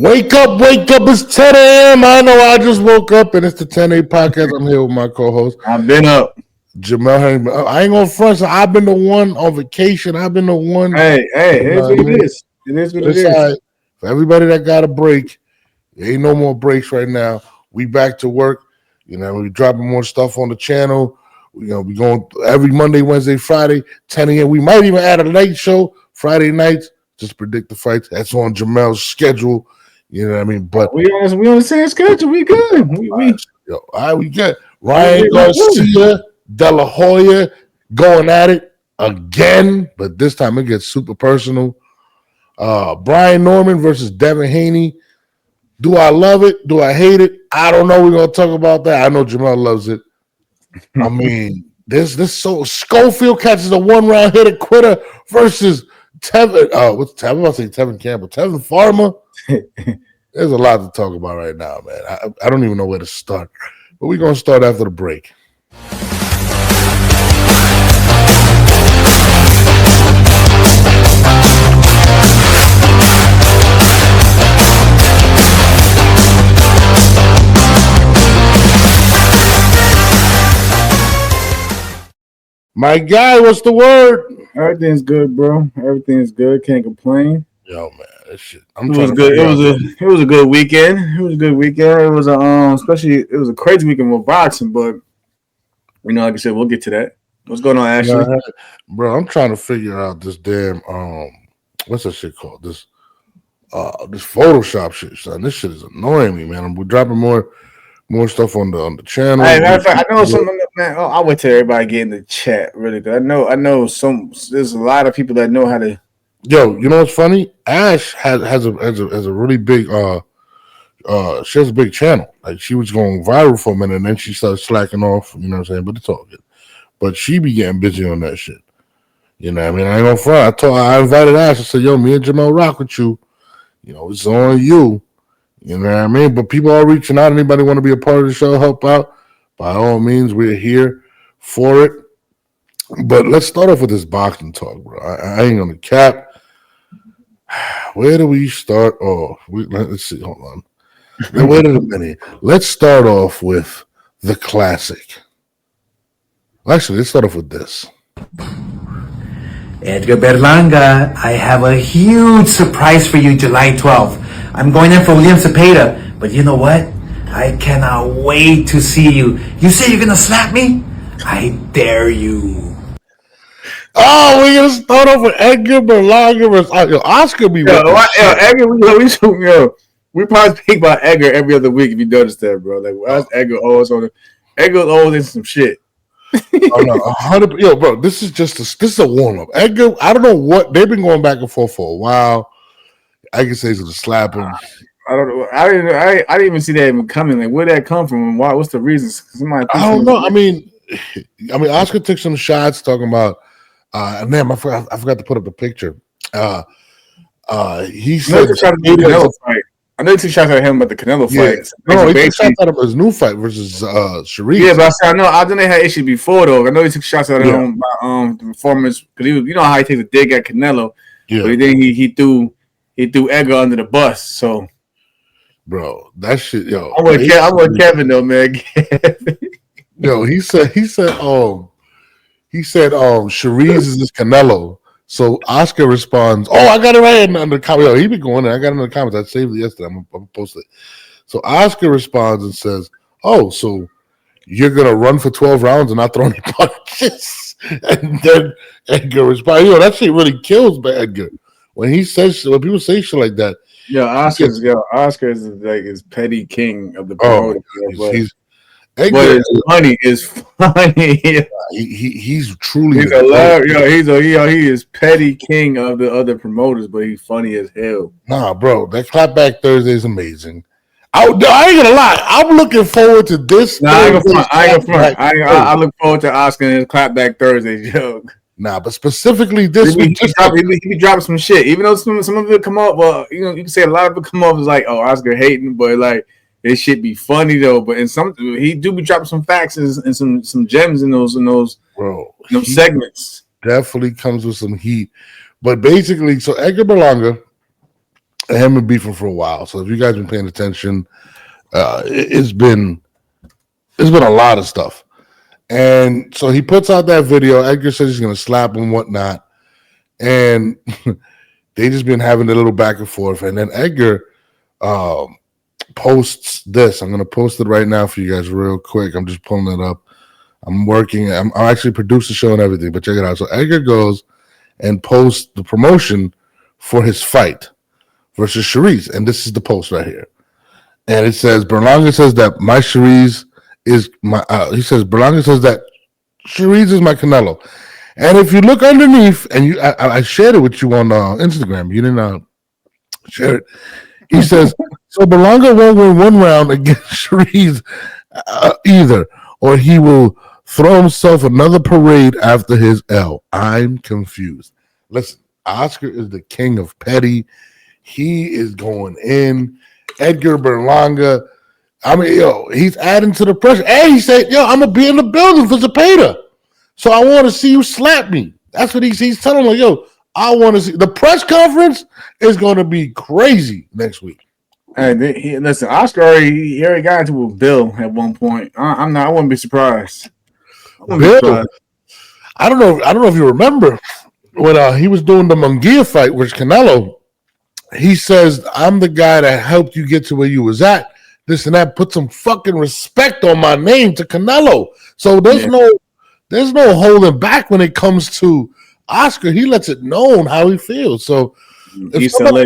Wake up, it's 10 a.m. I know I just woke up and it's the 10 a.m. podcast. I'm here with my co-host. I've been up. Jamel. I ain't gonna front, so I've been the one on vacation. I've been the one. Hey, it's what it is. It is what it is. Right. For everybody that got a break, there ain't no more breaks right now. We back to work. You know, we dropping more stuff on the channel. We going every Monday, Wednesday, Friday, 10 a.m. We might even add a late show Friday nights. Just predict the fights. That's on Jamel's schedule. You know what I mean? But we on the same schedule. We good. We good. Ryan Garcia, De La Hoya going at it again, but this time it gets super personal. Brian Norman versus Devin Haney. Do I love it? Do I hate it? I don't know. We're gonna talk about that. I know Jamel loves it. I mean, this so Schofield catches a 1-round hitter quitter versus Tevin. What's Tevin? I'm gonna say Tevin Campbell. Tevin Farmer. There's a lot to talk about right now, man. I don't even know where to start, but we're gonna start after the break. My guy, what's the word? Everything's good, bro. Everything's good. Can't complain. Yo, man, that shit. It was good. It was a good weekend. It was a good weekend. It was it was a crazy weekend with boxing, but like I said, we'll get to that. What's going on, Ashley? Bro, I'm trying to figure out this damn what's that shit called? This Photoshop shit, son. This shit is annoying me, man. We're dropping more stuff on the channel. Hey, matter of fact, I know something, man. I'll wait till everybody get in the chat really good. I know there's a lot of people that know how to. Yo, you know what's funny? Ash has a really big she has a big channel. Like, she was going viral for a minute and then she started slacking off, you know what I'm saying? But it's all good. But she be getting busy on that shit. You know what I mean? I ain't gonna front. I invited Ash. I said, yo, me and Jamel rock with you. You know, it's on you. You know what I mean? But people are reaching out. Anybody want to be a part of the show, help out? By all means, we're here for it. But let's start off with this boxing talk, bro. I ain't gonna cap. Where do we start off? Let's see. Hold on. Now, wait a minute. Let's start off with the classic. Actually, let's start off with this. Edgar Berlanga, I have a huge surprise for you July 12th. I'm going in for William Cepeda, but you know what? I cannot wait to see you. You say you're going to slap me? I dare you. Oh, we're going to start off with Edgar Berlanga versus Oscar. We probably speak about Edgar every other week if you notice that, bro. Like, why Edgar always on it? Edgar's always in some shit. Oh no, 100. Yo, bro, this is a warm up. Edgar, I don't know what they've been going back and forth for a while. I can say he's gonna slap him. I don't know. I didn't even see that even coming. Like, where'd that come from? And why? What's the reason? I don't know. I mean, Oscar took some shots talking about. Damn, I forgot to put up the picture. He said I know he took shots at him about the Canelo fight. No, he took shots at him his new fight versus Sharif. Yeah, but I know I didn't have issues before though. I know he took shots at him by the performance because he was, you know how he takes a dig at Canelo. Yeah. But then he threw Edgar under the bus. So, bro, that shit, yo. I'm with Kevin though, man. Yo, he said Sharif is this Canelo. So Oscar responds, "Oh, I got it right in the comment. Yo, he been going there. I got it in the comments. I saved it yesterday. I'm gonna post it." So Oscar responds and says, "Oh, so you're gonna run for 12 rounds and not throw any punches?" And then Edgar responds, "Yo, that shit really kills Edgar when people say shit like that." Yeah, Oscar is like his petty king of the promoter. Edgar, is funny. He's truly he's hilarious. He is petty king of the other promoters, but he's funny as hell. Nah, bro, that Clapback Thursday is amazing. I ain't gonna lie. I'm looking forward to this. I ain't gonna front. I look forward to Oscar and his Clapback Thursday joke. Nah, but specifically this week, he be dropping some shit. Even though some of it come up, well, you can say a lot of it come up is like, oh, Oscar hating, but like. It should be funny though, but in some he do be dropping some facts and some gems in those segments. Definitely comes with some heat, but basically, so Edgar Berlanga him and beefing for a while. So if you guys been paying attention, it's been a lot of stuff. And so he puts out that video. Edgar says he's gonna slap him, whatnot, and they just been having a little back and forth. And then Edgar posts this. I'm gonna post it right now for you guys real quick. I'm just pulling it up. I'm working. I'm actually produce the show and everything, but check it out. So Edgar goes and posts the promotion for his fight versus Cherise, and this is the post right here. And it says Berlanga says that my Cherise is my. He says Berlanga says that Cherise is my Canelo. And if you look underneath, and I shared it with you on Instagram. You didn't share it. He says so. Berlanga won't win one round against Cherise either, or he will throw himself another parade after his L. I'm confused. Listen, Oscar is the king of petty. He is going in. Edgar Berlanga, I mean, he's adding to the pressure. And he said, I'm going to be in the building for Zepeda. So I want to see you slap me. That's what he's telling me. I want to see. The press conference is going to be crazy next week. Hey, listen, Oscar already got into a bill at one point. I wouldn't be surprised. Bill, I don't know if you remember when he was doing the Munguia fight with Canelo. He says, I'm the guy that helped you get to where you was at. This and that. Put some fucking respect on my name to Canelo. So there's no holding back when it comes to Oscar. He lets it known how he feels. So East LA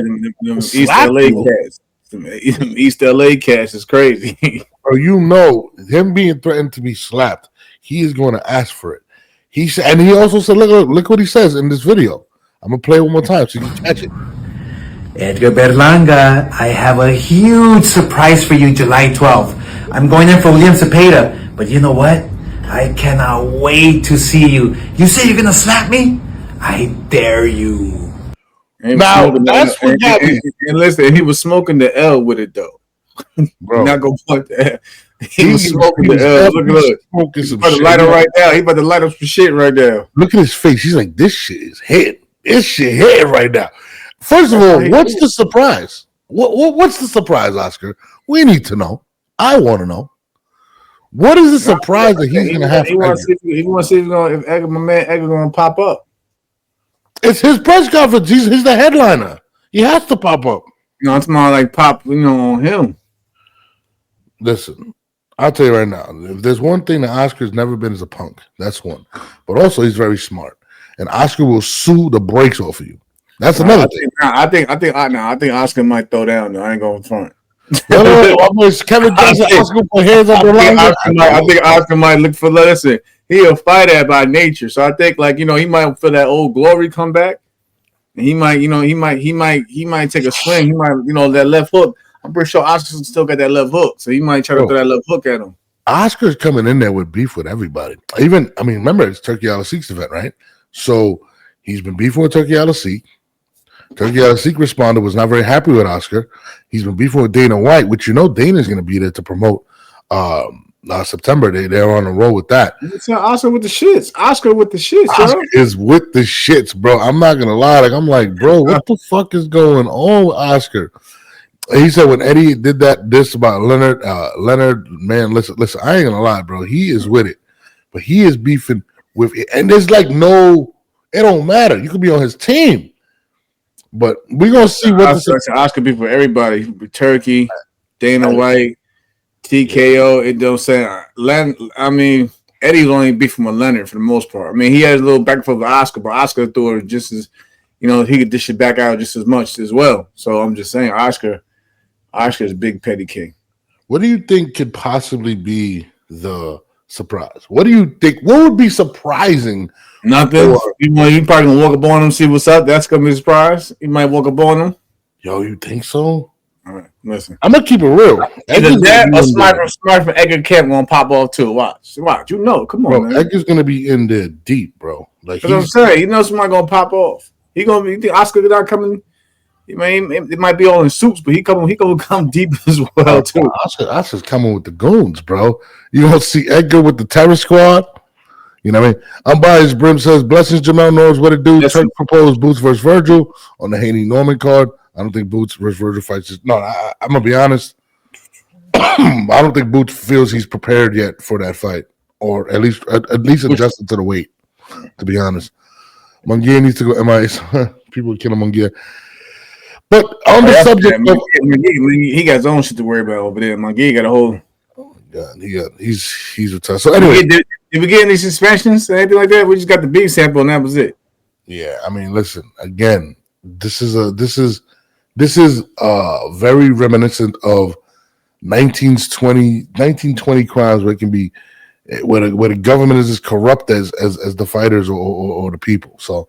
cast is crazy. Bro, him being threatened to be slapped, he is going to ask for it. He also said, look what he says in this video. I'm gonna play it one more time so you can catch it. Edgar Berlanga, I have a huge surprise for you July 12th. I'm going in for William Zepeda, but you know what? I cannot wait to see you. You say you're gonna slap me? I dare you. Now that's what got me. And listen, he was smoking the L with it though. Bro, not gonna put that. He was smoking the L. Look. He's about to light up right now. He about to light up some shit right now. Look at his face. He's like, this shit is hitting. This shit hitting right now. First of all, what's the surprise? What's the surprise, Oscar? We need to know. I want to know. What is the surprise that he's going to have? He wants to see if my man Edgar going to pop up. It's his press conference. He's the headliner. He has to pop up. It's more like pop, on him. Listen, I'll tell you right now. If there's one thing that Oscar's never been is a punk. That's one. But also, he's very smart, and Oscar will sue the brakes off of you. That's another thing. I think Oscar might throw down. Though. I ain't going front. No, Kevin Johnson. Oscar put hands up I think Oscar might look for. Listen, he a fighter by nature, so I think he might feel that old glory come back, and he might take a swing. He might that left hook. I'm pretty sure Oscar still got that left hook, so he might try to throw that left hook at him. Oscar's coming in there with beef with everybody. Remember it's Turkey Al-Sik's event, right? So he's been beefing with Turkey Al-Sik. Turkey Al-Sik responded, was not very happy with Oscar. He's been beefing with Dana White, which Dana's going to be there to promote September. They're on a roll with that. Oscar with the shits. Oscar is with the shits, bro. I'm not going to lie. I'm like, bro, what the fuck is going on with Oscar? He said when Eddie did this about Leonard, man, listen, I ain't going to lie, bro. He is with it. But he is beefing with it. And there's it don't matter. You could be on his team. But we're gonna see what Oscar be for everybody. Turkey, Dana White, TKO. It don't say. Eddie's only beefing with Leonard for the most part. He has a little back and forth with Oscar, but Oscar threw it just as he could dish it back out just as much as well. So I'm just saying, Oscar's big petty king. What do you think could possibly be the surprise? What do you think? What would be surprising? Nothing. You probably gonna walk up on him, see what's up. That's gonna be a surprise. You might walk up on him. Yo, you think so? All right, listen. I'm gonna keep it real. Either that or smart from Edgar Camp gonna pop off too. Watch. Come on, bro, man. Edgar's gonna be in there deep, bro. That's what I'm saying. Somebody gonna pop off. You think Oscar not coming? It might be all in suits, but he gonna come deep as well too. Oscar's coming with the goons, bro. You gonna see Edgar with the terror squad. You know what I mean? Unbiased Brim says, blessings, Jamel knows what to do. Yes. Turk proposed Boots versus Virgil on the Haney Norman card. I don't think Boots versus Virgil fights. No, I'm gonna be honest. I don't think Boots feels he's prepared yet for that fight, or at least adjusted to the weight. To be honest, Munguia needs to go MIA. People killing Munguia. But on the subject, he got his own shit to worry about over there. Munguia got a whole. Oh my God, he's retired. So anyway, did we get any suspensions or anything like that? We just got the big sample, and that was it. Yeah, I mean, listen again. This is very reminiscent of 1920 crimes where it can be where the government is as corrupt as the fighters or the people. So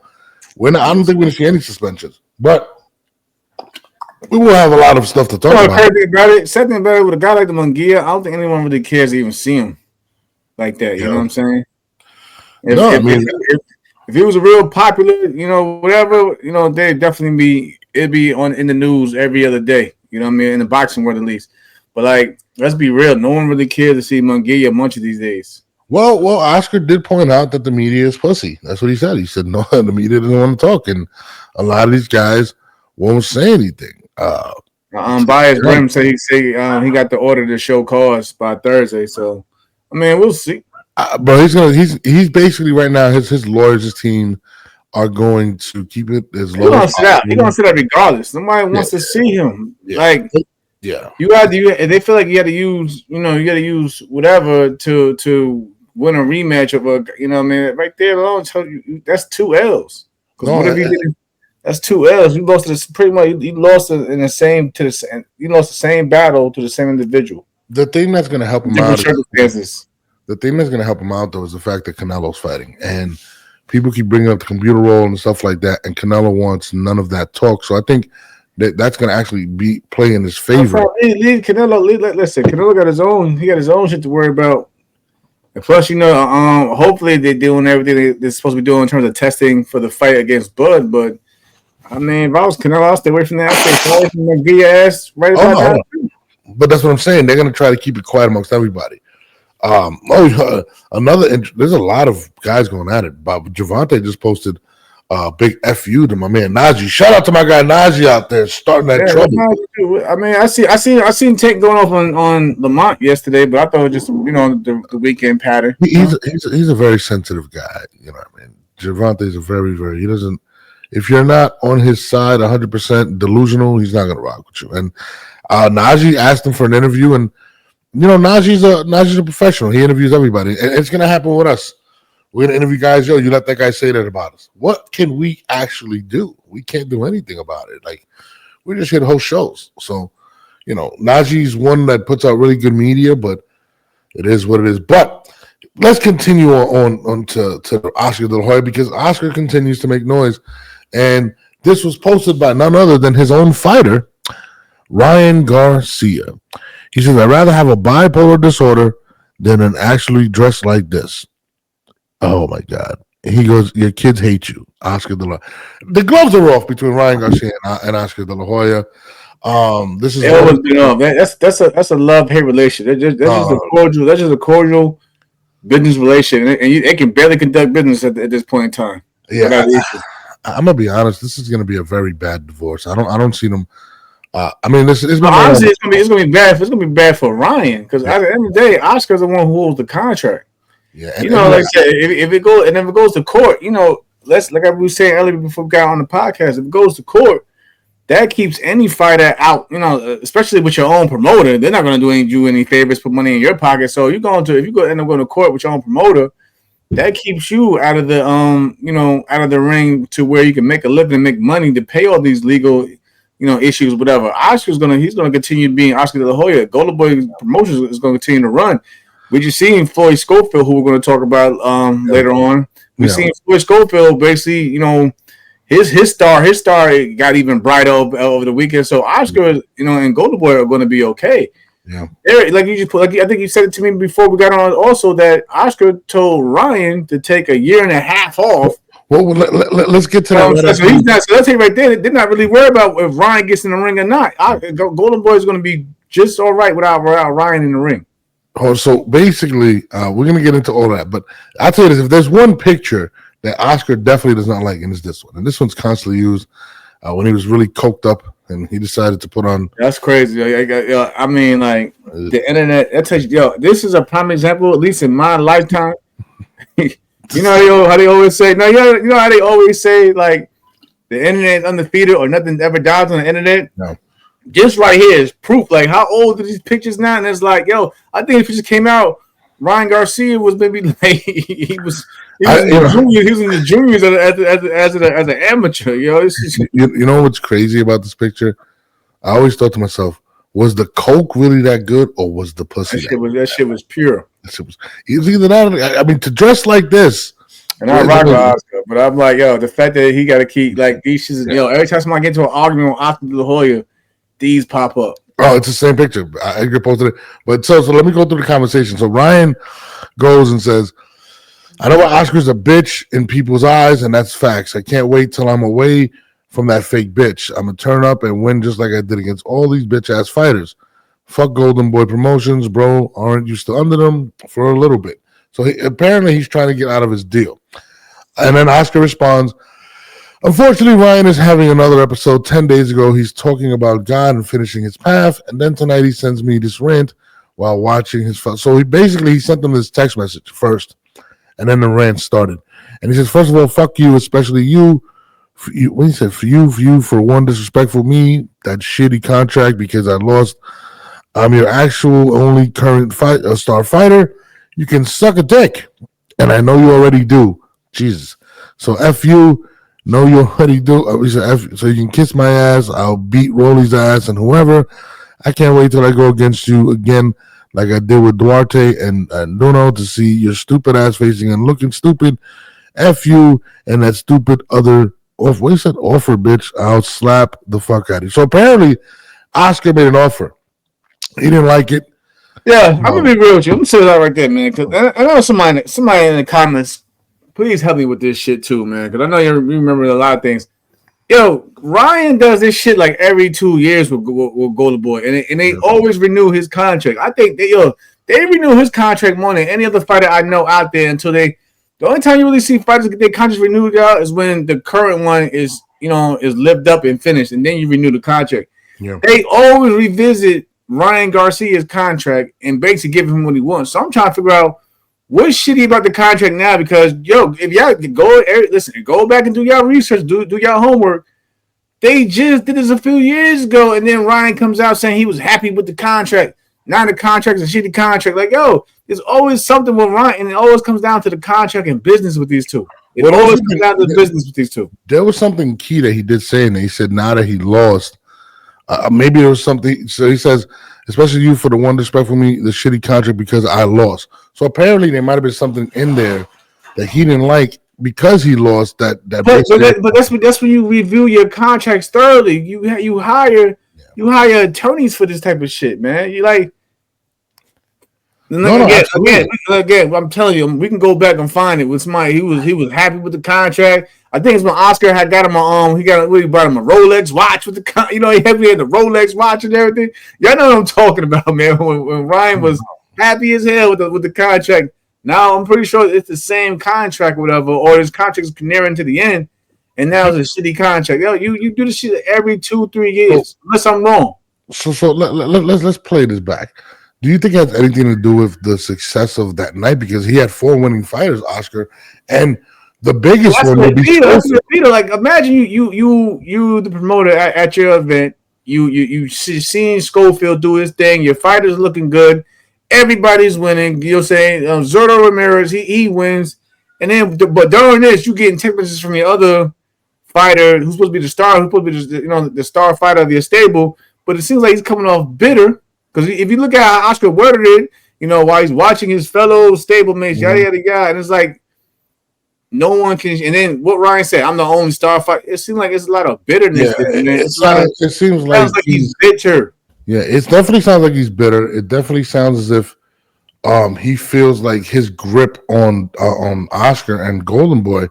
I don't think we're gonna see any suspensions, but we will have a lot of stuff to talk about. Something about it with a guy like the Munguia, I don't think anyone really cares to even see him like that. You know what I'm saying? If he was a real popular, whatever, they'd definitely it'd be in the news every other day. You know what I mean? In the boxing world, at least. But like, let's be real. No one really cares to see Munguia munch these days. Well, Oscar did point out that the media is pussy. That's what he said. He said, no, the media doesn't want to talk. And a lot of these guys won't say anything. Bias Brim said he got the order to show cause by Thursday. So, I mean, we'll see. Bro, he's basically right now, his lawyers, his team are going to keep it as low as possible. He's going to sit out regardless. Nobody wants to see him. Yeah. Like, yeah, they feel like you got to use, whatever to win a rematch of a, I mean, right there alone, that's 2 L's. That's 2 L's. You lost to pretty much. You lost in the same you lost the same battle to the same individual. The thing that's going to help him out. The thing that's going to help him out though is the fact that Canelo's fighting, and people keep bringing up the computer roll and stuff like that, and Canelo wants none of that talk. So I think that's going to actually play in his favor. Listen, Canelo got his own. He got his own shit to worry about. And plus, hopefully they're doing everything they're supposed to be doing in terms of testing for the fight against Bud. But I mean, if I was Canelo, I'll stay away from that. I'll stay away from the Gia ass right about that. But that's what I'm saying. They're going to try to keep it quiet amongst everybody. There's a lot of guys going at it. But Gervonta just posted a big FU to my man Najee. Shout out to my guy Najee out there starting that trouble. I mean, I seen Tank going off on Lamont yesterday, but I thought it was just the weekend pattern. He's a very sensitive guy. You know what I mean? Gervonta is a very, very. He doesn't. If you're not on his side 100% delusional, he's not going to rock with you. And Najee asked him for an interview, and Najee's a professional. He interviews everybody, and it's going to happen with us. We're going to interview guys. You let that guy say that about us. What can we actually do? We can't do anything about it. Like, we're just here to host shows. So, Najee's one that puts out really good media, but it is what it is. But let's continue on to Oscar De La Hoya, because Oscar continues to make noise. And this was posted by none other than his own fighter, Ryan Garcia. He says, I'd rather have a bipolar disorder than an actually dressed like this. Oh, my God. He goes, your kids hate you, Oscar De La Hoya. The gloves are off between Ryan Garcia and Oscar De La Hoya. This is always been off. That's a love-hate relationship. That's just a cordial business relation, and they can barely conduct business at this point in time. Yeah, I'm gonna be honest. This is gonna be a very bad divorce. I don't see them. I mean, honestly, it's gonna be bad. It's gonna be bad for Ryan, because at the end of the day, Oscar's the one who holds the contract. Yeah, like I said, if it goes to court, like I was saying earlier before we got on the podcast, if it goes to court, that keeps any fighter out. Especially with your own promoter, they're not gonna do any favors, put money in your pocket. So if you end up going to court with your own promoter, that keeps you out of the out of the ring to where you can make a living and make money to pay all these legal issues, whatever. He's gonna continue being Oscar De La Hoya. Golden Boy Promotions is gonna continue to run. We just seen Floyd Schofield, who we're gonna talk about later on. We seen Floyd Schofield basically, his star got even brighter over the weekend. So Oscar, and Golden Boy are gonna be okay. Yeah, I think you said it to me before we got on. Also, that Oscar told Ryan to take a year and a half off. Well, let's get to that. So let's say right there, they're not really worried about if Ryan gets in the ring or not. Golden Boy is going to be just all right without Ryan in the ring. Oh, so basically, we're going to get into all that. But I'll tell you this: if there's one picture that Oscar definitely does not like, and it's this one. And this one's constantly used when he was really coked up and he decided to put on. That's crazy. I mean, like the internet. That tells you, this is a prime example, at least in my lifetime. You know how they always say. No, you know how they always say, like, the internet is undefeated or nothing ever dies on the internet. No. This right here is proof. Like, how old are these pictures now? And it's like, I think if it just came out, Ryan Garcia was maybe like he was in the juniors as an amateur. You know what's crazy about this picture? I always thought to myself, was the coke really that good, or was the pussy? That shit was pure. It was either that. I mean, to dress like this. And I rock with Oscar, but I'm like, the fact that he got to keep like these shits. Every time somebody get into an argument with Oscar De La Hoya, these pop up. Oh, it's the same picture. I posted it. But so let me go through the conversation. So Ryan goes and says, I know Oscar's a bitch in people's eyes, and that's facts. I can't wait till I'm away from that fake bitch. I'm going to turn up and win just like I did against all these bitch-ass fighters. Fuck Golden Boy Promotions, bro. Aren't you still under them for a little bit? So apparently he's trying to get out of his deal. And then Oscar responds, unfortunately, Ryan is having another episode. 10 days ago, he's talking about God and finishing his path. And then tonight he sends me this rant while watching his fight. So he sent them this text message first. And then the rant started. And he says, first of all, fuck you, especially you. When he said, for you, for one, disrespectful me, that shitty contract because I lost. I'm your actual only current star fighter. You can suck a dick. And I know you already do. Jesus. So F you. No, you already do. He said, F, so you can kiss my ass. I'll beat Rolly's ass and whoever. I can't wait till I go against you again like I did with Duarte and Nuno to see your stupid ass facing and looking stupid. F you and that stupid other offer. What he said? Offer, bitch. I'll slap the fuck out of you. So apparently Oscar made an offer. He didn't like it. Yeah, I'm going to be real with you. I'm going to say that right there, man. Because I know somebody in the comments, please help me with this shit too, man. Because I know you remember a lot of things. Ryan does this shit like every 2 years with Golden Boy, and they always renew his contract. I think they renew his contract more than any other fighter I know out there until they. The only time you really see fighters get their contracts renewed, y'all, is when the current one is lived up and finished, and then you renew the contract. Yeah. They always revisit Ryan Garcia's contract and basically give him what he wants. So I'm trying to figure out what's shitty about the contract now, because if y'all go back and do y'all research, do y'all homework. They just did this a few years ago, and then Ryan comes out saying he was happy with the contract. Now the contract is a shitty contract. Like, there's always something with Ryan, and it always comes down to the contract and business with these two. It always comes down to the business with these two. There was something key that he did say, and he said now that he lost, maybe there was something. So he says, especially you for the one disrespectful me, the shitty contract because I lost. So apparently there might have been something in there that he didn't like because he lost. But that's when you review your contracts thoroughly. You hire attorneys for this type of shit, man. You like. Again, I'm telling you, we can go back and find it with somebody. He was happy with the contract. I think it's when Oscar had got him he brought him a Rolex watch with the he had the Rolex watch and everything. Y'all know what I'm talking about, man. When Ryan was happy as hell with the contract. Now I'm pretty sure it's the same contract, or whatever, or his contract is nearing to the end, and now it's a shitty contract. You do this shit every 2-3 years, unless I'm wrong. So let's play this back. Do you think it has anything to do with the success of that night? Because he had 4 winning fighters, Oscar, and the biggest one would be Peter. Like, imagine you the promoter at your event. You seeing Schofield do his thing. Your fighter's looking good. Everybody's winning. You're saying Zurdo Ramirez, he wins, and then but during this, you getting text messages from your other fighter who's supposed to be the star, who's supposed to be the star fighter of your stable. But it seems like he's coming off bitter. Because if you look at how Oscar worded it, while he's watching his fellow stablemates, yada, yada, yada, and it's like no one can. And then what Ryan said, I'm the only star fighter. It seems like it's a lot of bitterness. Yeah, it seems like he's bitter. Yeah, it definitely sounds like he's bitter. It definitely sounds as if he feels like his grip on Oscar and Golden Boy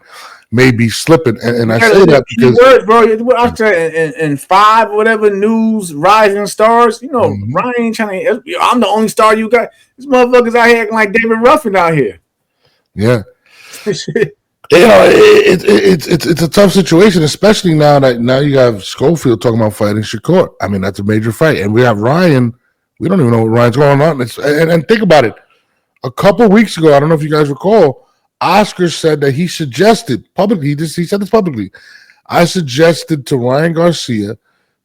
may be slipping, and I say that because words, bro. Oscar and 5 whatever news rising stars. Ryan trying to. I'm the only star you got. This motherfucker's out here acting like David Ruffin out here. Yeah. It's a tough situation, especially now you have Schofield talking about fighting Shakur. I mean, that's a major fight, and we have Ryan. We don't even know what Ryan's going on. And think about it. A couple weeks ago, I don't know if you guys recall, Oscar said that he suggested publicly. He said this publicly. I suggested to Ryan Garcia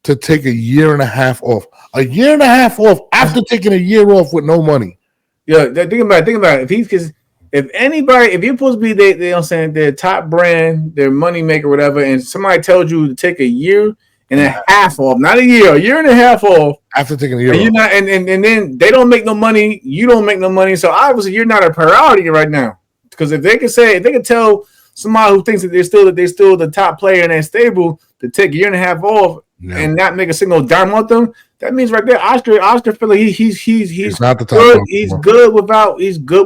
to take a year and a half off. A year and a half off after taking a year off with no money. Yeah, think about it. If anybody, if you're supposed to be they you know what I'm saying, their top brand, their money maker, whatever, and somebody tells you to take a year and a half off, not a year and a half off after taking a year, and you're not, and then they don't make no money, you don't make no money, so obviously you're not a priority right now. Because if they can tell somebody who thinks that they're still the top player in that stable to take a year and a half off and not make a single dime with them, that means right there, Oscar feel like he's not the top good. He's good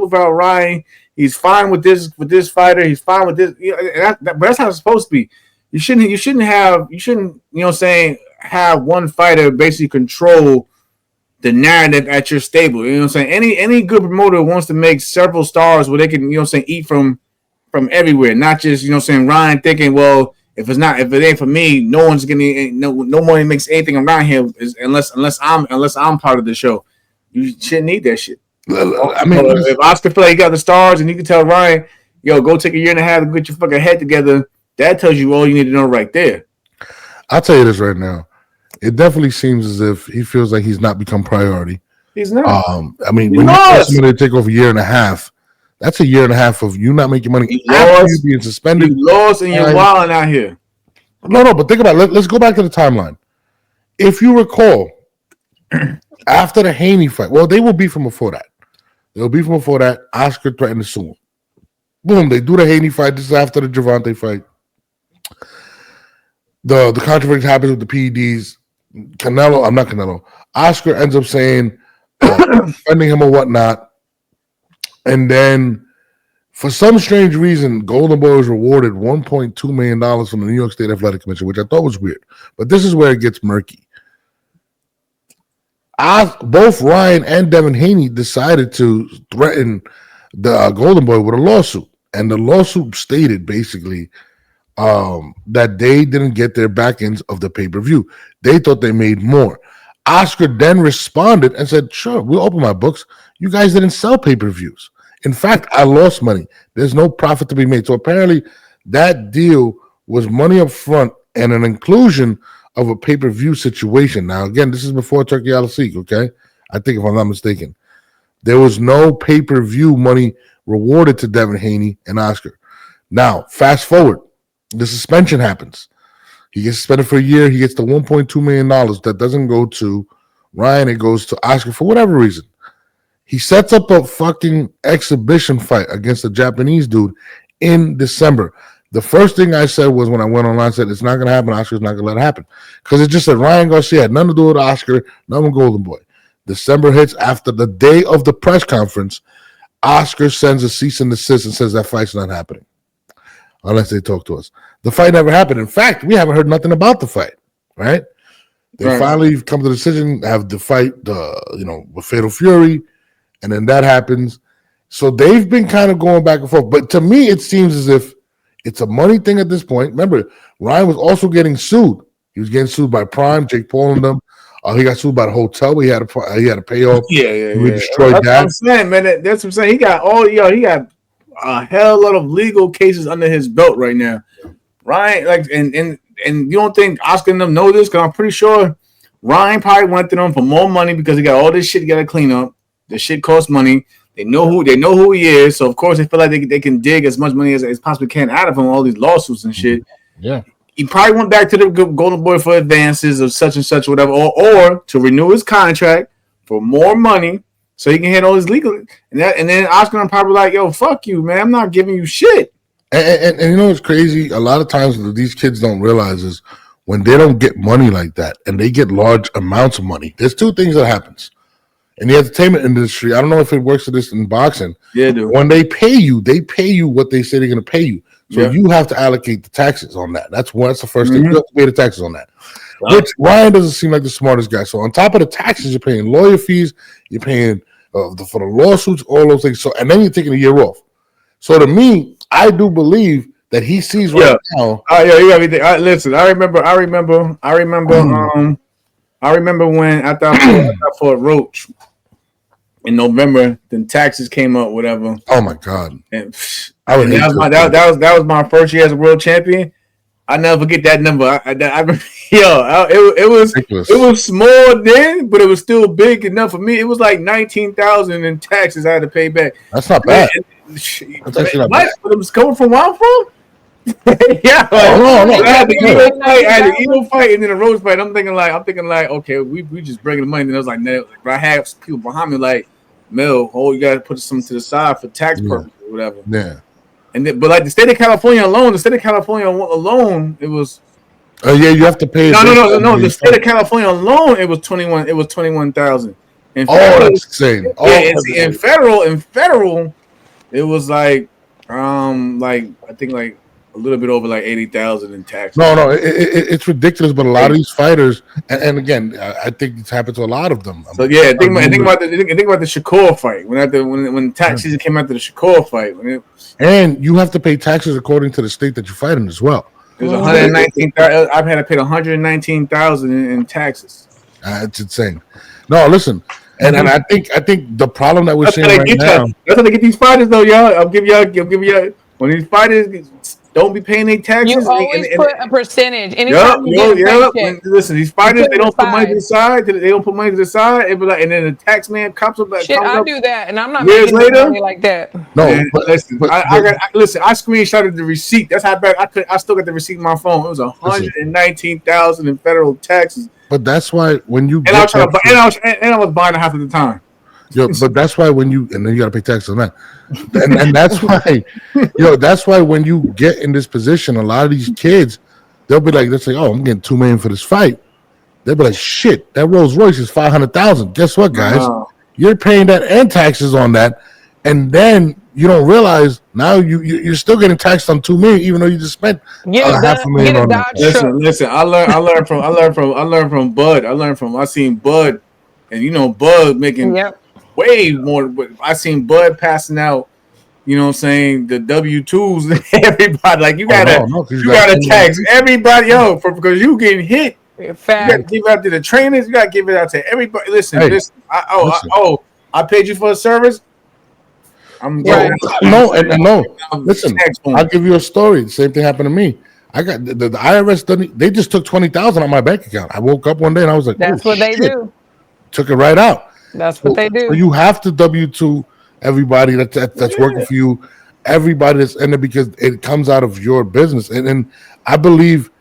without Ryan. He's fine with this fighter. He's fine with this. But that's how it's supposed to be. You shouldn't have one fighter basically control the narrative at your stable. You know what I'm saying? Any good promoter wants to make several stars where they can, eat from everywhere, not just, Ryan thinking, well, if it ain't for me, no one's getting no money makes anything around here unless I'm part of the show. You shouldn't need that shit. I mean, if Oscar feel like he got the stars and you can tell Ryan, yo, go take a year and a half to get your fucking head together, that tells you all you need to know right there. I'll tell you this right now. It definitely seems as if he feels like he's not become priority. He's not. I mean, when you ask somebody to take off a year and a half, that's a year and a half of you not making money. After you being suspended. You lost and you're wilding out here. No, but think about it. Let's go back to the timeline. If you recall, after the Haney fight, well, they will be from before that. They'll be from before that. Oscar threatened to sue him. Boom, they do the Haney fight. This is after the Gervonta fight. The controversy happens with the PEDs. Oscar ends up saying, defending him or whatnot. And then, for some strange reason, Golden Boy was rewarded $1.2 million from the New York State Athletic Commission, which I thought was weird. But this is where it gets murky. Both Ryan and Devin Haney decided to threaten the Golden Boy with a lawsuit. And the lawsuit stated, basically, that they didn't get their back ends of the pay-per-view. They thought they made more. Oscar then responded and said, sure, we'll open my books. You guys didn't sell pay-per-views. In fact, I lost money. There's no profit to be made. So apparently that deal was money up front and an inclusion of a pay-per-view situation. Now, again, this is before Turkey Al-Sikh, okay? I think if I'm not mistaken. There was no pay-per-view money rewarded to Devin Haney and Oscar. Now, fast forward. The suspension happens. He gets suspended for a year. He gets the $1.2 million. That doesn't go to Ryan. It goes to Oscar for whatever reason. He sets up a fucking exhibition fight against a Japanese dude in December. The first thing I said was when I went online, I said, it's not going to happen. Oscar's not going to let it happen. Because it just said Ryan Garcia had nothing to do with Oscar, nothing with Golden Boy. December hits after the day of the press conference. Oscar sends a cease and desist and says that fight's not happening. Unless they talk to us. The fight never happened. In fact, we haven't heard nothing about the fight, right? They finally come to the decision, have the fight, with Fatal Fury, and then that happens. So they've been kind of going back and forth. But to me, it seems as if it's a money thing at this point. Remember, Ryan was also getting sued. He was getting sued by Prime, Jake Paul, and them. He got sued by the hotel. He had to pay off. We destroyed that. That's what I'm saying, man. That's what I'm saying. He got a hell lot of legal cases under his belt right now. Ryan, and you don't think Oscar and them know this? Because I'm pretty sure Ryan probably went to them for more money because he got all this shit he got to clean up. The shit costs money. They know who he is, so of course they feel like they can dig as much money as possibly can out of him. All these lawsuits and shit. Yeah, he probably went back to the Golden Boy for advances of such and such, whatever, or to renew his contract for more money so he can handle his legal. And then Oscar probably like, yo, fuck you, man. I'm not giving you shit. And you know what's crazy? A lot of times what these kids don't realize is when they don't get money like that and they get large amounts of money, there's two things that happens. In the entertainment industry, I don't know if it works for this in boxing. Yeah, dude. When they pay you what they say they're going to pay you. So you have to allocate the taxes on that. That's the first thing. You have to pay the taxes on that. Wow. Which Ryan doesn't seem like the smartest guy. So on top of the taxes, you're paying lawyer fees, you're paying for the lawsuits, all those things. So and then you're taking a year off. So to me, I do believe that he sees right now. Yeah, you got me. Listen, I remember when after I fought Roach in November, then taxes came up, whatever. Oh my god! And that was my first year as a world champion. I never forget that number. It was small then, but it was still big enough for me. It was like 19,000 in taxes I had to pay back. That's not bad. That's actually not bad. But it was coming from where I'm from. Yeah, I had the Eagle fight and then the Rose fight. I'm thinking like, okay, we just bringing the money. And I was like, no, but I had people behind me like, Mel, you gotta put something to the side for tax purposes or whatever. Yeah. And but like the state of California alone, it was. Oh yeah, you have to pay. No. The state of California alone, it was 21,000. That's insane. In federal, it was like I think like a little bit over like 80,000 in taxes. No, it's ridiculous. But a lot of these fighters, and again, I think it's happened to a lot of them. So yeah, think about the Shakur fight when tax season came after the Shakur fight. And you have to pay taxes according to the state that you fight in as well. It was 119,000. I've had to pay 119,000 in taxes. It's insane. No, listen, and I think the problem that we're seeing right now. That's how they get these fighters, though, y'all. I'll give y'all when these fighters don't be paying their taxes. You always put a percentage. Anytime Listen, these fighters, they don't put money to the side. They don't put money to the side. It be like, and then the tax man comes up. Shit, I do that, and I'm not years making later money like that. No, man, listen, I screenshotted the receipt. That's how bad I still got the receipt on my phone. It was 119,000 in federal taxes. But that's why when you I was buying it half of the time. But that's why and then you got to pay taxes on that, and that's why, that's why when you get in this position, a lot of these kids, they'll be like, oh, I'm getting $2 million for this fight. They'll be like, shit, that Rolls Royce is $500,000. Guess what, guys? You're paying that and taxes on that, and then you don't realize now you're still getting taxed on $2 million, even though you just spent $500,000 on that. Listen, I learned from Bud. I seen Bud, and Bud making way more. But I seen Bud passing out, you know what I'm saying, the W-2s to everybody. Like you gotta tax everybody, because you getting hit. You gotta give it out to the trainers. You gotta give it out to everybody. Listen. I paid you for a service. No. Listen, I'll give you a story. The same thing happened to me. I got the IRS. They just took $20,000 on my bank account. I woke up one day and I was like, "That's what they do." Took it right out. That's what they do. So you have to W-2 everybody that's working for you, everybody that's in it, because it comes out of your business. And I believe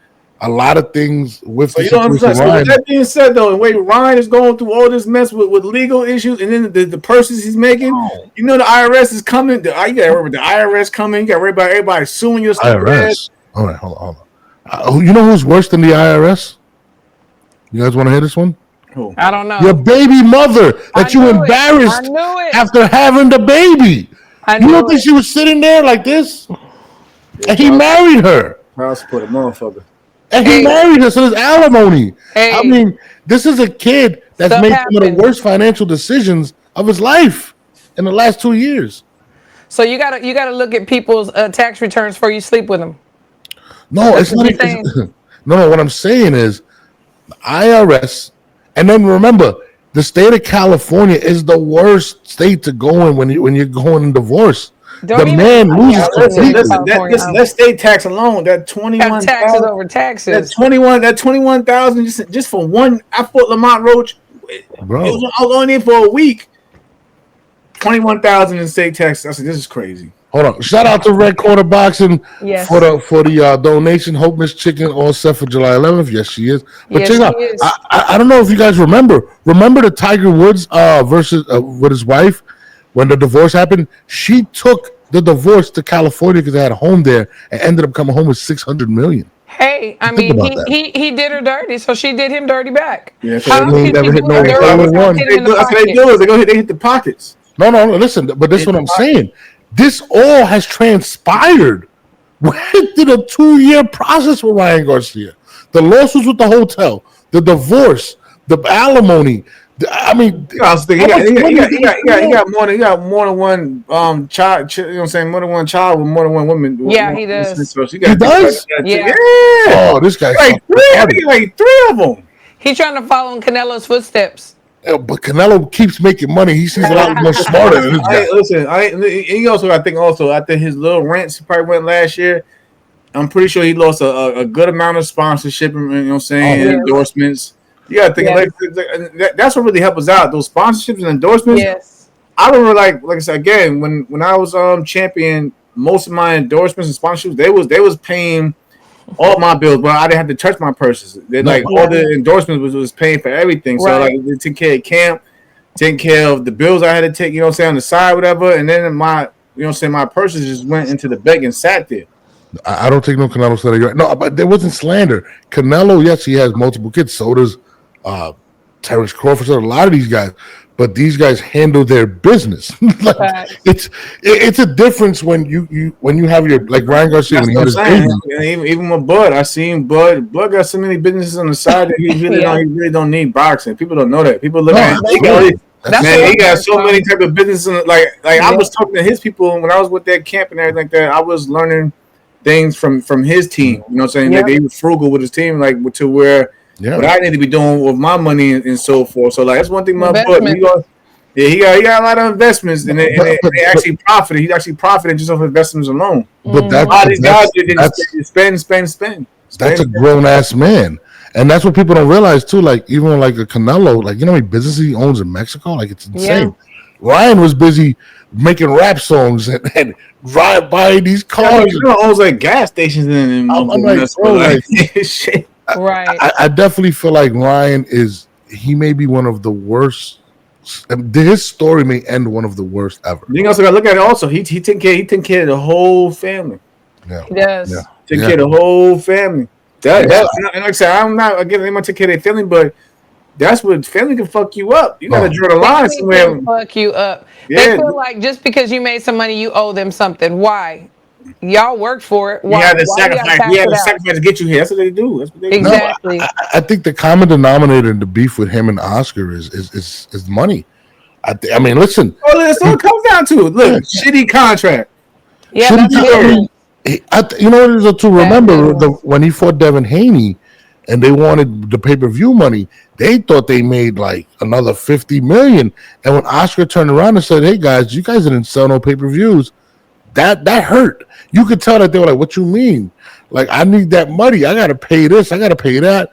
a lot of things with with that being said, though, and wait, Ryan is going through all this mess with legal issues, and then the purses he's making. The IRS is coming. You got to worry about the IRS coming. You got to worry about everybody suing your IRS. All right, hold on. You know who's worse than the IRS? You guys want to hear this one? I don't know. Your baby mother that you embarrassed after having the baby. You don't think she was sitting there like this? And he married her. I'll support a motherfucker. And he married her, so there's alimony. I mean, this is a kid that's made some of the worst financial decisions of his life in the last 2 years. So you gotta look at people's tax returns before you sleep with them. No, it's not. No, what I'm saying is the IRS. And then remember, the state of California is the worst state to go in when you're going in divorce. The man loses completely. That state tax alone, that 21 taxes over taxes. That 21,000 just for one. I fought Lamont Roach. Bro, I was only in for a week. 21,000 in state tax. I said, this is crazy. Hold on. Shout out to Red Quarter Boxing for the donation. Hope Miss Chicken all set for July 11th. Yes, she is. But check out. I don't know if you guys remember. Remember the Tiger Woods versus with his wife when the divorce happened? She took the divorce to California because they had a home there and ended up coming home with $600 million. Hey, I mean, he did her dirty, so she did him dirty back. Yeah, they never hit no one. They hit the pockets. No. Listen, but this is what I'm saying. This all has transpired within a 2-year process with Ryan Garcia. The lawsuits with the hotel, the divorce, the alimony, I mean, I was thinking, how much money did he got more than one child. You know what I'm saying? More than one child with more than one woman. Yeah, he does. So she He got does? Yeah. Oh, this guy's like fucking three. I retarded. think like three of them. He's trying to follow in Canelo's footsteps. Yeah, but Canelo keeps making money. He seems a lot more smarter than this guy. Listen, he also, I think, also after his little rants he probably went last year, I'm pretty sure he lost a good amount of sponsorship. You know what I'm saying? Oh, yeah. Endorsements. You gotta think that's what really helped us out. Those sponsorships and endorsements. Yes. I remember, like I said again, when I was champion, most of my endorsements and sponsorships, they was paying all my bills, but I didn't have to touch my purses. They like all the endorsements was paying for everything. So like they took care of camp, taking care of the bills I had to take, you know what I'm saying, on the side, whatever, and then my, you know what I'm saying, my purses just went into the bank and sat there. I don't take no Canelo slander. No, but there wasn't slander. Canelo, yes, he has multiple kids. So does Terrence Crawford. So a lot of these guys, but these guys handle their business. Like, it's a difference when you have your, like Ryan Garcia when he had his baby. Even with Bud, I seen Bud got so many businesses on the side that he really don't need boxing. People don't know that. People look at him. He got so many type of businesses. Like I was talking to his people when I was with that camp and everything like that. I was learning things from his team. You know what I'm saying? Like, he was frugal with his team, like to where what I need to be doing with my money and so forth. So like that's one thing my book. He got a lot of investments and they actually profited. He actually profited just off investments alone. But these guys didn't spend. That's a grown ass man. And that's what people don't realize too. Like even like a Canelo, like you know how many businesses he owns in Mexico? Like it's insane. Ryan was busy making rap songs and drive by these cars. He owns like gas stations and I'm like, bro, like shit. Right. I definitely feel like Ryan he may be one of the worst. His story may end one of the worst ever. You also got to look at it. Also, he took care of the whole family. Yeah, he does. Yeah. Take care of the whole family. And like I said, I'm not again. They might take care of their family, but that's what family can fuck you up. You got to draw the line somewhere. Fuck you up. Yeah. They feel like just because you made some money, you owe them something. Why? Y'all worked for it. You had to sacrifice to get you here. That's what they do. That's what they exactly. do. I think the common denominator in the beef with him and Oscar is money. I mean, listen. Well, that's what it comes down to. Look, shitty contract. Yeah, you know what it is to remember when he fought Devin Haney and they wanted the pay-per-view money, they thought they made like another $50 million. And when Oscar turned around and said, "Hey guys, you guys didn't sell no pay-per-views," that hurt. You could tell that they were like, "What you mean? Like, I need that money. I gotta pay this, I gotta pay that."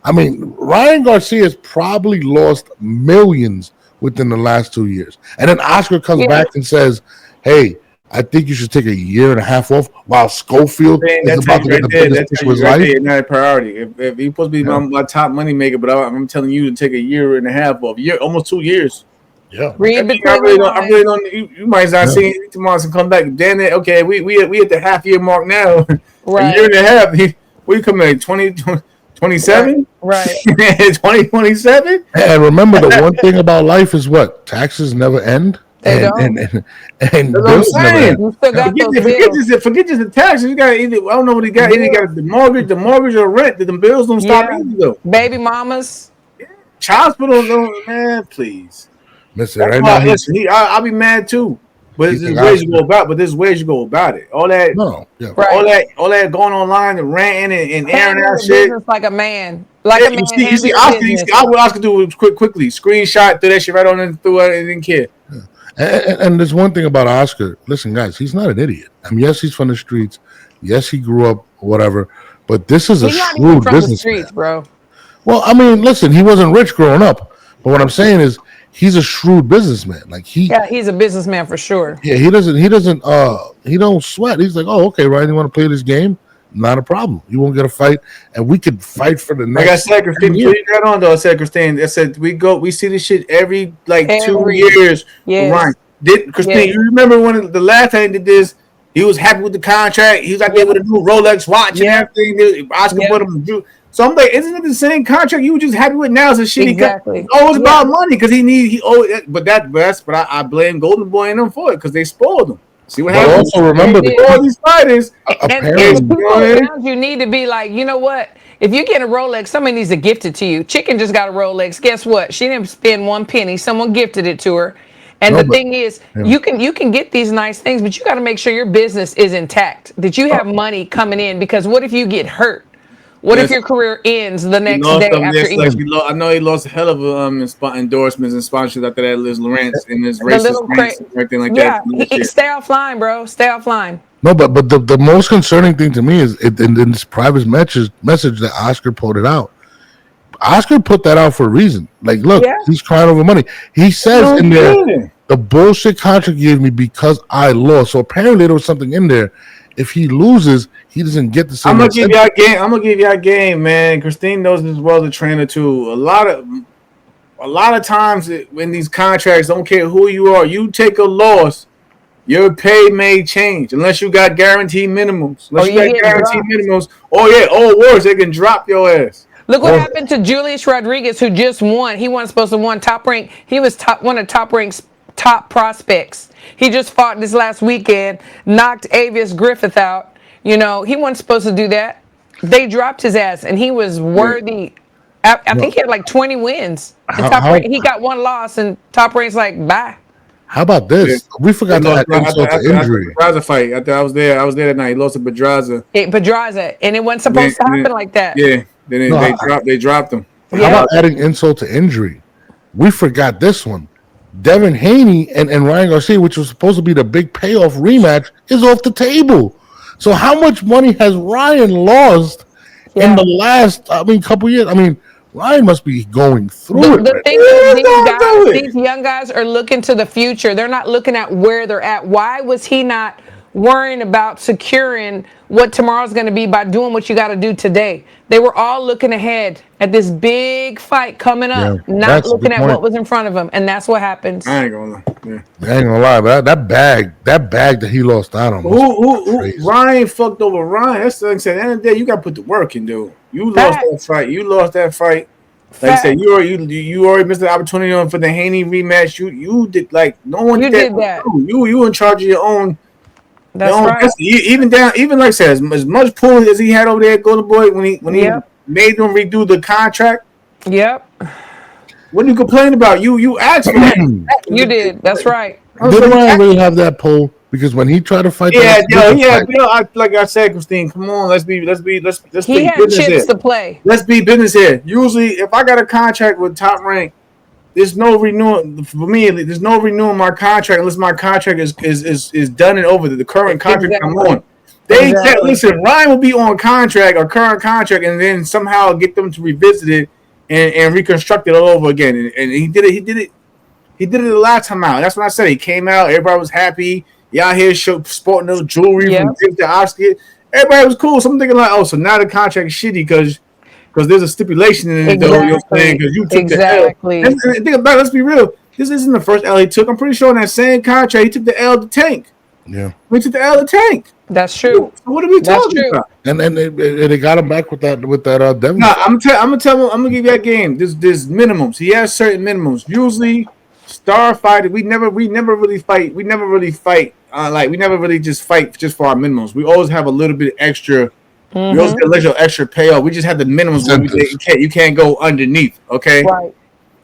I mean, Ryan Garcia has probably lost millions within the last 2 years. And then Oscar comes back and says, "Hey, I think you should take a year and a half off," while Schofield is about to get the biggest push of his life. That's not a priority. If he's supposed to be my top money maker, but I'm telling you to take a year and a half off, almost 2 years. Yeah, I really don't. You might not see anything tomorrow and come back. Damn it. Okay, we at the half year mark now. Right. A year and a half. We coming at 2027? Right. 2027? And remember, the one thing about life is what? Taxes never end. And bills never end. You still got forget just the taxes. You got either, I don't know what he got. Either got the mortgage or rent. The bills don't stop either though. Baby mamas. Child support don't, man, please. Listen, I'll be mad too. But there's ways you go about. But there's ways you go about it. All that, all that going online and ranting and airing out shit. Like a man, You see, Oscar. What Oscar do was quickly screenshot, threw that shit right on and threw it and didn't care. And there's one thing about Oscar. Listen, guys, he's not an idiot. I mean, yes, he's from the streets. Yes, he grew up, whatever. But this is a shrewd businessman, bro. Well, I mean, listen, he wasn't rich growing up. But what I'm saying is, he's a shrewd businessman. Like he's a businessman for sure. Yeah, he don't sweat. He's like, "Oh, okay, Ryan, you want to play this game? Not a problem. You won't get a fight, and we could fight for the next." Like I said, Christine, you got on though. I said, Christine, I said we see this shit every 2 years. Yes. Right. Christine, you remember when the last time he did this? He was happy with the contract. He was out there with a new Rolex watch and everything. Oscar put him. So I'm like, isn't it the same contract you were just happy with now? It's a shitty contract. Oh, it's about money because he owed it. But I blame Golden Boy and them for it because they spoiled him. See what But happens. also remember all these fighters. And apparently, the people around you need to be like, you know what? If you get a Rolex, somebody needs to gift it to you. Chicken just got a Rolex. Guess what? She didn't spend one penny. Someone gifted it to her. And No, the but- thing is, yeah. you can get these nice things, but you got to make sure your business is intact. That you have money coming in. Because what if you get hurt? What if Yes. your career ends the He next lost day them. after Yes, like eating? I know he lost a hell of endorsements and sponsorships after that. Liz Lawrence and his The racist little rants and everything like yeah, that. stay offline, bro. Stay offline. no, but the most concerning thing to me is in this private message that Oscar put it out. Oscar put that out for a reason. Like, look, Yeah. he's crying over money. He says in there, the bullshit contract you gave me because I lost. So apparently there was something in there. If he loses, he doesn't get the same. I'm gonna give y'all game. I'm gonna give y'all game, man. Christine knows as well as a trainer too. A lot of times when these contracts, don't care who you are, you take a loss, your pay may change unless you got guaranteed minimums. Unless Or you you got get guaranteed dropped. minimums. Oh yeah, oh worse, they can drop your ass. Look what happened to Julius Rodriguez, who just won. He wasn't supposed to win top rank. He was one of Top Rank's top prospects. He just fought this last weekend, knocked Avius Griffith out. You know, he wasn't supposed to do that. They dropped his ass, and he was worthy. I think he had like 20 wins. And Top Rank, he got one loss, and Top Rank's like, bye. How about this? Yeah. We forgot to add insult to injury. Pedraza fight. After I was there that night. He lost to Pedraza. Pedraza, and it wasn't supposed to happen like that. Yeah. Then they dropped him. How about adding insult to injury? We forgot this one. Devin Haney and Ryan Garcia, which was supposed to be the big payoff rematch, is off the table. So how much money has Ryan lost in the last, couple years? Ryan must be going through The it. thing is, these young guys are looking to the future. They're not looking at where they're at. Why was he not worrying about securing what tomorrow's going to be by doing what you got to do today? They were all looking ahead at this big fight coming up, not looking at what was in front of them, and that's what happens. I ain't gonna lie. Yeah. I ain't gonna lie, but that bag that he lost out on. Who Ryan fucked over Ryan? That's the thing. At the end of the day, you got to put the work in, dude. You lost that fight. Like I said, you already missed the opportunity for the Haney rematch. You did like no one did that. You in charge of your own. That's right. Even like I said, as much pull as he had over there at Golden Boy when he made them redo the contract. Yep. What are you complaining about? You asked for that. You did. That's right. Did Ryan really have that pull? Because when he tried to fight, like I said, Christine, come on, let's be He had chips here. to play. Let's be business here. Usually, if I got a contract with Top Rank, there's no renewing for me. There's no renewing my contract unless my contract is done and over. The current contract I'm on. They said, listen, Ryan will be on contract or current contract, and then somehow get them to revisit it and reconstruct it all over again. And he did it. He did it the last time out. That's what I said. He came out. Everybody was happy. Y'all here sporting those jewelry from Dick to Oscar. Everybody was cool. So I'm thinking like, oh, so now the contract is shitty because there's a stipulation in it, though. You're saying because you took the L. And think about it. Let's be real. This isn't the first L he took. I'm pretty sure in that same contract he took the L to Tank. Yeah, we took the L to Tank. That's true. So what are we talking about? And they got him back with that Devin. No, I'm gonna give you that game. There's minimums. He has certain minimums. Usually, star fighter. We never really fight. We never really just fight just for our minimums. We always have a little bit extra. We always get a little extra payoff. We just have the minimums. You can't go underneath. Okay. Right.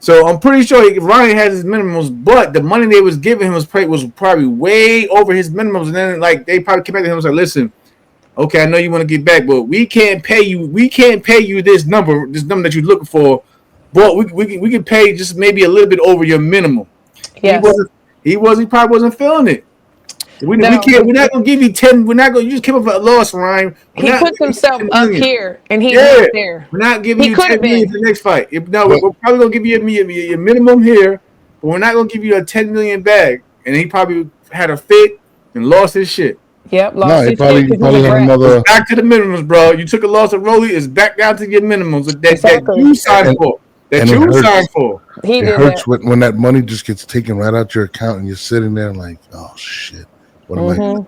So I'm pretty sure Ryan has his minimums, but the money they was giving him was probably way over his minimums. And then like they probably came back to him and said, "Listen, okay, I know you want to get back, but we can't pay you. We can't pay you this number that you're looking for. But we can pay just maybe a little bit over your minimum." Yes. He probably wasn't feeling it. We're not gonna give you 10. We're not gonna. You just came up with a loss, Ryan. He puts himself up here, and he's not there. We're not giving you 10 million for the next fight. We're probably gonna give you your minimum here, but we're not gonna give you a 10 million bag. And he probably had a fit and lost his shit. Yep, lost his shit. He probably had another. Back to the minimums, bro. You took a loss of Rolly. It's back down to your minimums that you signed for. That you signed for. It hurts when that money just gets taken right out your account and you're sitting there like, oh shit. What am I doing?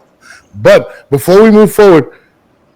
But before we move forward,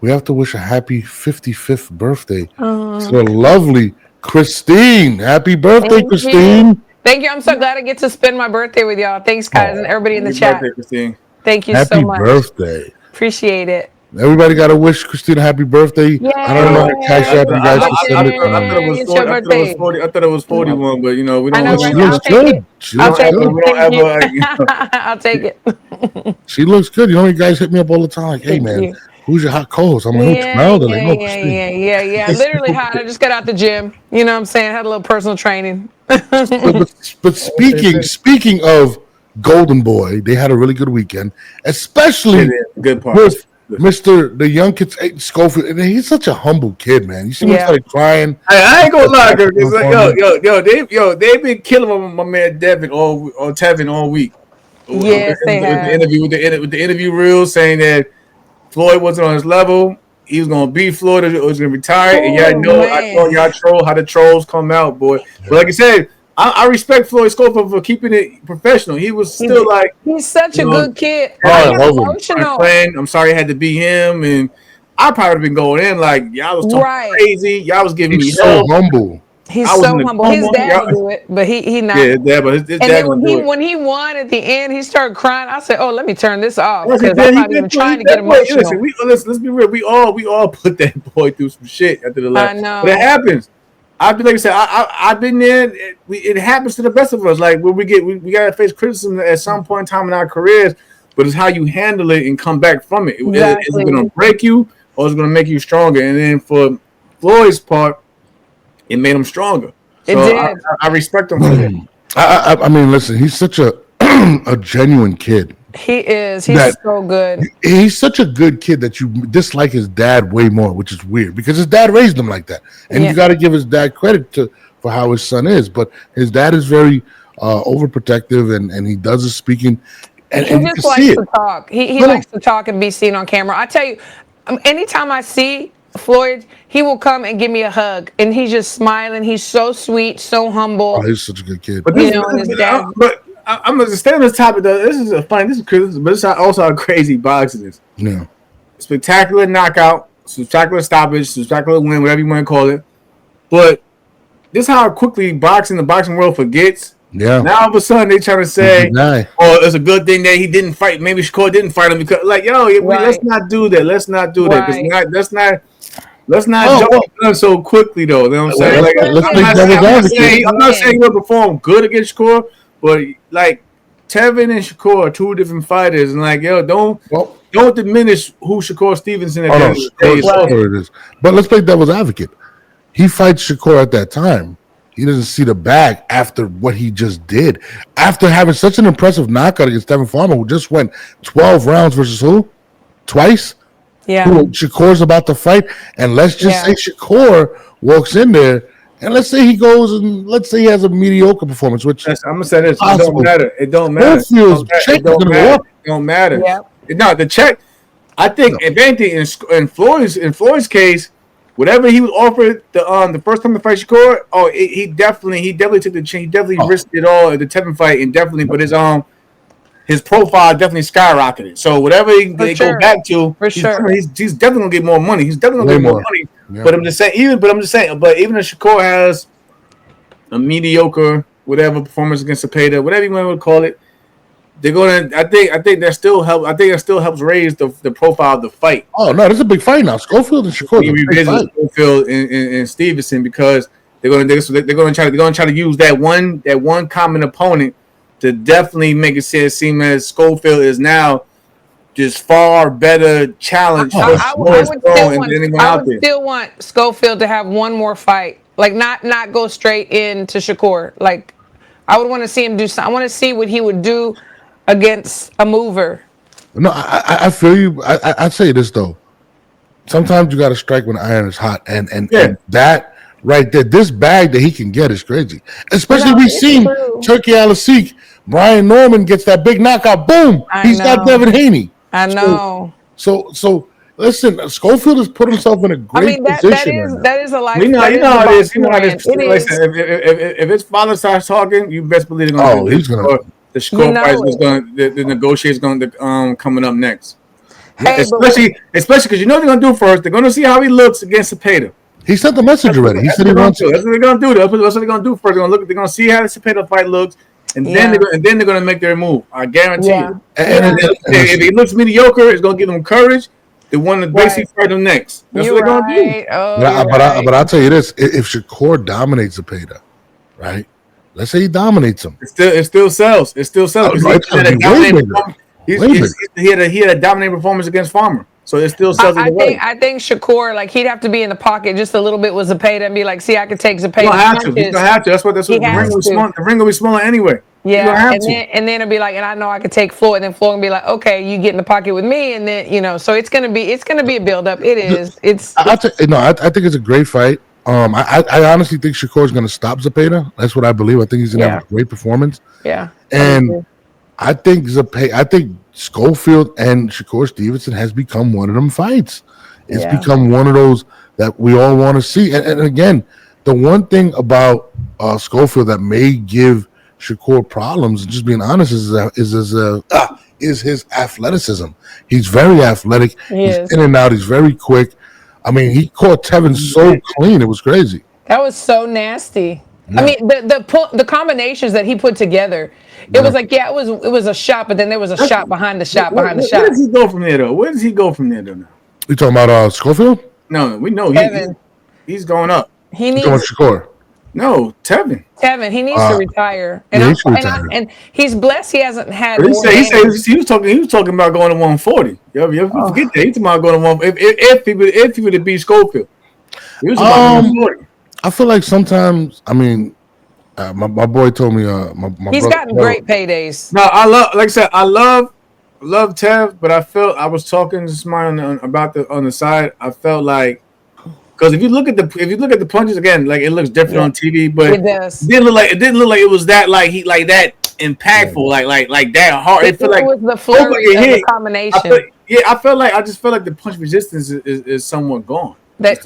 we have to wish a happy 55th birthday to the lovely Christine. Happy birthday, Christine. Thank you. I'm so glad I get to spend my birthday with y'all. Thanks, guys, and everybody in the chat. Birthday, Christine. Thank you so Happy much. birthday. Appreciate it. Everybody got to wish Christina happy birthday. I don't know how Cash App you guys can send it. I thought it was It's your 40. I thought it was birthday. 40. I thought it was 41, but you know we I don't. know, But We she right? don't, looks I'll take good. it. She I'll looks take good. it. we don't Thank you. ever. You know, I'll take it. She looks good. You know, you guys hit me up all the time like, hey, Thank man, you. who's your hot co-host? I'm like, who, Yeah, Jamel? They're like, yeah, no, yeah, Christine. yeah. Literally hot. I just got out the gym. You know what I'm saying? Had a little personal training. But speaking of Golden Boy, they had a really good weekend, especially good part. with Mr. the young kid Schofield. And he's such a humble kid, man. You see when he Yeah. started crying. I ain't gonna lie, girl. It's like, they've been killing my man Devin or Tevin all week. Yes, they With the have. interview with the interview reel saying that Floyd wasn't on his level. He was gonna beat Floyd or was gonna retire. And yeah, I know I told y'all troll how the trolls come out, boy. But like I said, I respect Floyd Schofield for keeping it professional. He was still like He's such a good kid. Oh, I He's love him. emotional. I'm sorry I had to be him, and I probably would have been going in like y'all was talking Right. crazy. Y'all was giving me He's so help. humble. He's I was so in the humble. His coma. dad will do it, but he not. Yeah, dad, but his And dad then gonna do it. when he won at the end, he started crying. I said, "Oh, let me turn this off Yes, because I'm not even trying to get emotional." Listen, let's be real. We all put that boy through some shit after the last. I know. But it happens. I've been like I said, I've been there. It happens to the best of us. Like when we gotta face criticism at some point in time in our careers, but it's how you handle it and come back from it. Exactly. Is it gonna break you or is it gonna make you stronger? And then for Floyd's part, it made him stronger. It So did. I respect him for that. I mean, listen, he's such a a genuine kid. He is. He's so good. He's such a good kid that you dislike his dad way more, which is weird because his dad raised him like that, and you got to give his dad credit for how his son is. But his dad is very overprotective, and he does his speaking, and He you just can likes see to it. talk. He likes to talk and be seen on camera. I tell you, anytime I see Floyd, he will come and give me a hug, and he's just smiling. He's so sweet, so humble. Oh, he's such a good kid. But I'm gonna stay on this topic though. This is criticism, but it's also how crazy boxing is. Yeah. Spectacular knockout, spectacular stoppage, spectacular win, whatever you want to call it. But this is how quickly the boxing world forgets. Yeah. Now all of a sudden they trying to say, Guy. "Oh, it's a good thing that he didn't fight. Maybe Shakur didn't fight him because, like, let's not do that. Let's not do that. Let's not jump the gun so quickly, though. You know what I'm saying? I'm not saying he'll perform good against Shakur, but like Tevin and Shakur are two different fighters, and like, don't diminish who Shakur Stevenson is. It is. But let's play devil's advocate. He fights Shakur at that time. He doesn't see the bag after what he just did. After having such an impressive knockout against Devin Farmer, who just went 12 rounds versus who? Twice? Yeah. Who Shakur's about to fight. And let's just say Shakur walks in there, and let's say he goes and let's say he has a mediocre performance, which I'm going to say this. It don't matter. It don't matter. It don't matter. Yeah. No, the check, I think, if anything, in Floyd's case, whatever he was offered the first time to fight Shakur, he definitely took the chance. He definitely risked it all at the Tevin fight, and definitely, but his profile definitely skyrocketed. So whatever they go back to, he's definitely gonna get more money. He's definitely gonna get more money. Yeah. But I'm just saying, even if Shakur has a mediocre whatever performance against Cepeda, whatever you want to call it, they're gonna. I think that still helps. I think that still helps raise the profile of the fight. Oh no, this is a big fight now. Schofield and Shakur. Schofield and Stevenson because they're gonna try to use that one common opponent to definitely make it seem as Schofield is now just far better challenge. I would still want Schofield to have one more fight, like not go straight into Shakur. Like I would want to see him do something. I want to see what he would do against a mover. No, I feel you. I say this though. Sometimes you got to strike when the iron is hot, and that right there, this bag that he can get is crazy. Especially we've seen Turkey Al-Asik, Brian Norman gets that big knockout. Boom, he's got Devin Haney. I know. So listen, Schofield has put himself in a great position. That is a life. You know how it is. If his father starts talking, you best believe the Shakur fight is going. The negotiations going to coming up next. Hey, especially because they're going to do first. They're going to see how he looks against Cepeda. He sent the message already. He said he wants to. That's what they're going to do. That's what they're going to do first. They're going to see how the Cepeda fight looks, and then they're gonna make their move. I guarantee you. And if he looks mediocre, it's gonna give them courage. They want to basically fight him next. That's what they're gonna do. Oh, but I'll tell you this: if Shakur dominates Zepeda, right? Let's say he dominates him. It still sells. It still sells. He had a dominating performance against Farmer, so it still sells. I think Shakur, like, he'd have to be in the pocket just a little bit with Zepeda and be like, see, I could take Zepeda. You don't have to. You don't have to. That's what the ring will be smaller anyway. Yeah, and then it'll be like, and I know I could take Floyd, and then Floyd will be like, okay, you get in the pocket with me, and then so it's gonna be a build up. It is. I think it's a great fight. I honestly think Shakur is gonna stop Zepeda. That's what I believe. I think he's gonna have a great performance. Yeah, and I think Schofield and Shakur Stevenson has become one of them fights. It's become one of those that we all want to see. And again, the one thing about Schofield that may give Shakur problems, just being honest, is his athleticism. He's very athletic. He's in and out. He's very quick. I mean, he caught Tevin so clean. It was crazy. That was so nasty. Yeah. I mean, the combinations that he put together, it was like, it was a shot, but then there was a shot behind the shot behind the shot. Where does he go from there, though? Where does he go from there, though? Now? You talking about Schofield? No, we know he's going up. He needs Shakur. No, Tevin, he needs to retire, and he's blessed he hasn't had. He was talking about going to 140. You forget that he's talking about going to 140 if he would have beat Schofield. He was about 140. I feel like sometimes, I mean, my boy told me he's gotten great paydays. No, I love Tev, but I was talking to somebody on the side. I felt like, because if you look at the punches again, like, it looks different on TV, but it didn't look like it was that that impactful, like that hard. It felt like it was the flurry of the combination. I just feel like the punch resistance is somewhat gone. I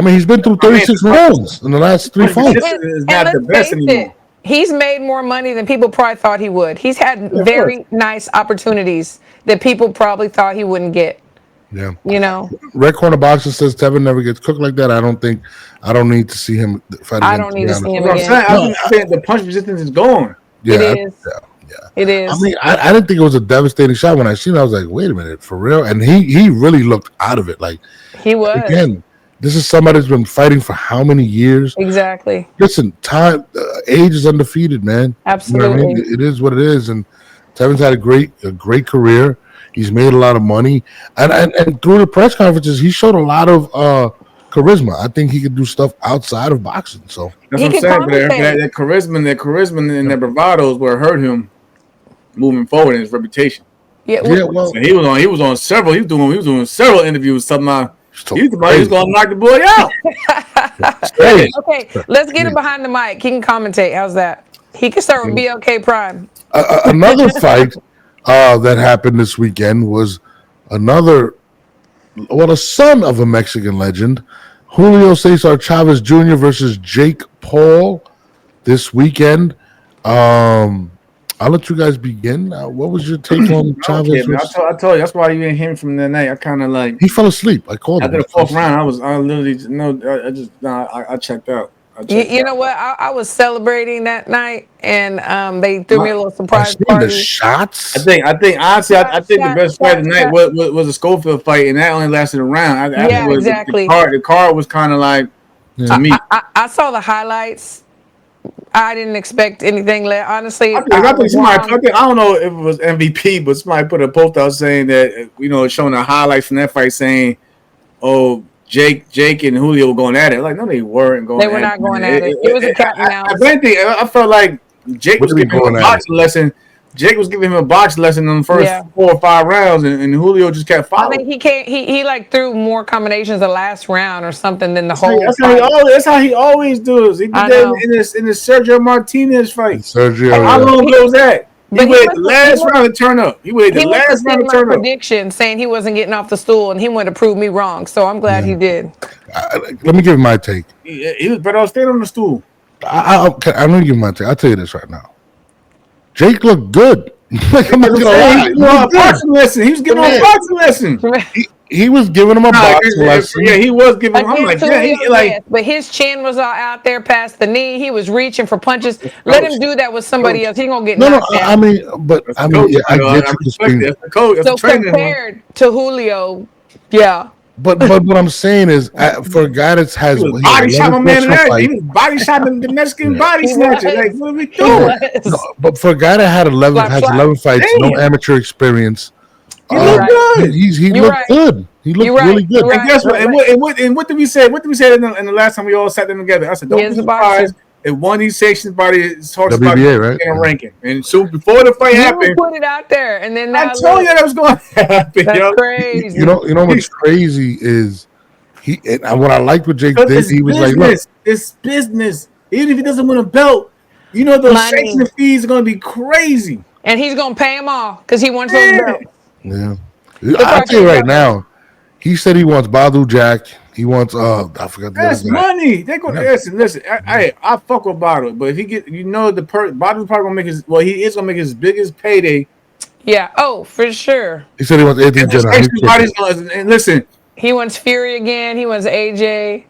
mean, he's been through 36 rounds in the last 3 fights. Is not the best anymore. He's made more money than people probably thought he would. He's had very nice opportunities that people probably thought he wouldn't get. Yeah. Red Corner Boxer says Tevin never gets cooked like that. I don't need to see him fight again. I don't need to see him again. I think the punch resistance is gone. Yeah, it is. It is. I mean, I didn't think it was a devastating shot. When I seen it, I was like, wait a minute, for real? And he really looked out of it. Like, he was. Again, this is somebody that's been fighting for how many years? Exactly. Listen, age is undefeated, man. Absolutely. You know what I mean? It is what it is. And Tevin's had a great career. He's made a lot of money. And through the press conferences, he showed a lot of charisma. I think he could do stuff outside of boxing. So that's what I'm saying. But that charisma and that bravado is what hurt him moving forward in his reputation. Well, so he was on several. He was doing several interviews. He was going to knock the boy out. Okay, let's get him behind the mic. He can commentate. How's that? He can start with BLK Prime. Another fight that happened this weekend was a son of a Mexican legend, Julio Cesar Chavez Jr. versus Jake Paul this weekend. I'll let you guys begin. What was your take on Chavez? I told you that's why you didn't hear him from the night. I kind of like he fell asleep. I called him after the 4th round. I checked out. You know what? I was celebrating that night, and they threw me a little surprise party. The shots. I think honestly, I think the best fight of the night was a Schofield fight, and that only lasted a round. Exactly. The card was kind of like to me. I saw the highlights. I didn't expect anything less. Honestly, I don't know if it was MVP, but somebody put a post out saying that showing the highlights from that fight, saying, "Oh, Jake and Julio were going at it." Like, no, they weren't going. They were not going at it. It was a cat and mouse. I felt like Jake was giving him a boxing lesson. Jake was giving him a boxing lesson in the first 4 or 5 rounds, and Julio just kept following. I think he like threw more combinations the last round or something than the whole. That's how he always does. He did that in the Sergio Martinez fight. How long ago was that? He waited the last round to turn up. He waited the last round to turn up. Prediction saying he wasn't getting off the stool, and he wanted to prove me wrong. So I'm glad he did. Let me give my take. He was better off staying on the stool. I'm going to give my take. I'll tell you this right now. Jake looked good. Like, I'm not gonna lie. He was getting on a boxing lesson. he was giving him a boxing lesson. Yeah, he was giving. I'm Against like, yeah, Julio, he like. yes, but his chin was all out there past the knee. He was reaching for punches. That's the Let coach. him do that with somebody else. He's gonna get No, no, knocked I out. mean, but That's I the mean, coach. yeah, I I get you, respect it. Christine. That's the coach. That's the So trainer. compared to Julio, yeah, But what I'm saying is, for a guy that He was he has body shot 11 my man and professional everything. fights, He was body shot the Mexican yeah, body he snatcher. Like, was. what are we He yeah. doing? No, was. but for a guy that Slap, has slap. 11 fights, no Damn, amateur experience, he You're looked right. good. he You're looked right. good. He You're looked right. really You're good. And right. guess what? And what did we say? What did we say in the last time we all sat them together? I said, He don't be is a boxer. surprised if one of these sections body talks about WBA, right? in a Yeah. ranking. And so before the fight You happened, put it out there, and then I now told you look. that was going to happen, That's yo. crazy. You know what's crazy is and what I liked what Jake Because did. it's He was like, look, business. It's business. Even if he doesn't win a belt, those Money. sanction fees are going to be crazy. And he's gonna pay them all because he wants those Man, belts. yeah, He'll I'll probably tell pay you right double. now. He said he wants Badu Jack. He wants I forgot the other that's guy. money. They go Yeah. listen. I fuck with Bottle, but if he get, Bottle's probably gonna make his. Well, he is gonna make his biggest payday. Yeah. Oh, for sure. He said he wants Anthony And the Johnson. sanction body's gonna. And listen, He wants Fury again. He wants AJ.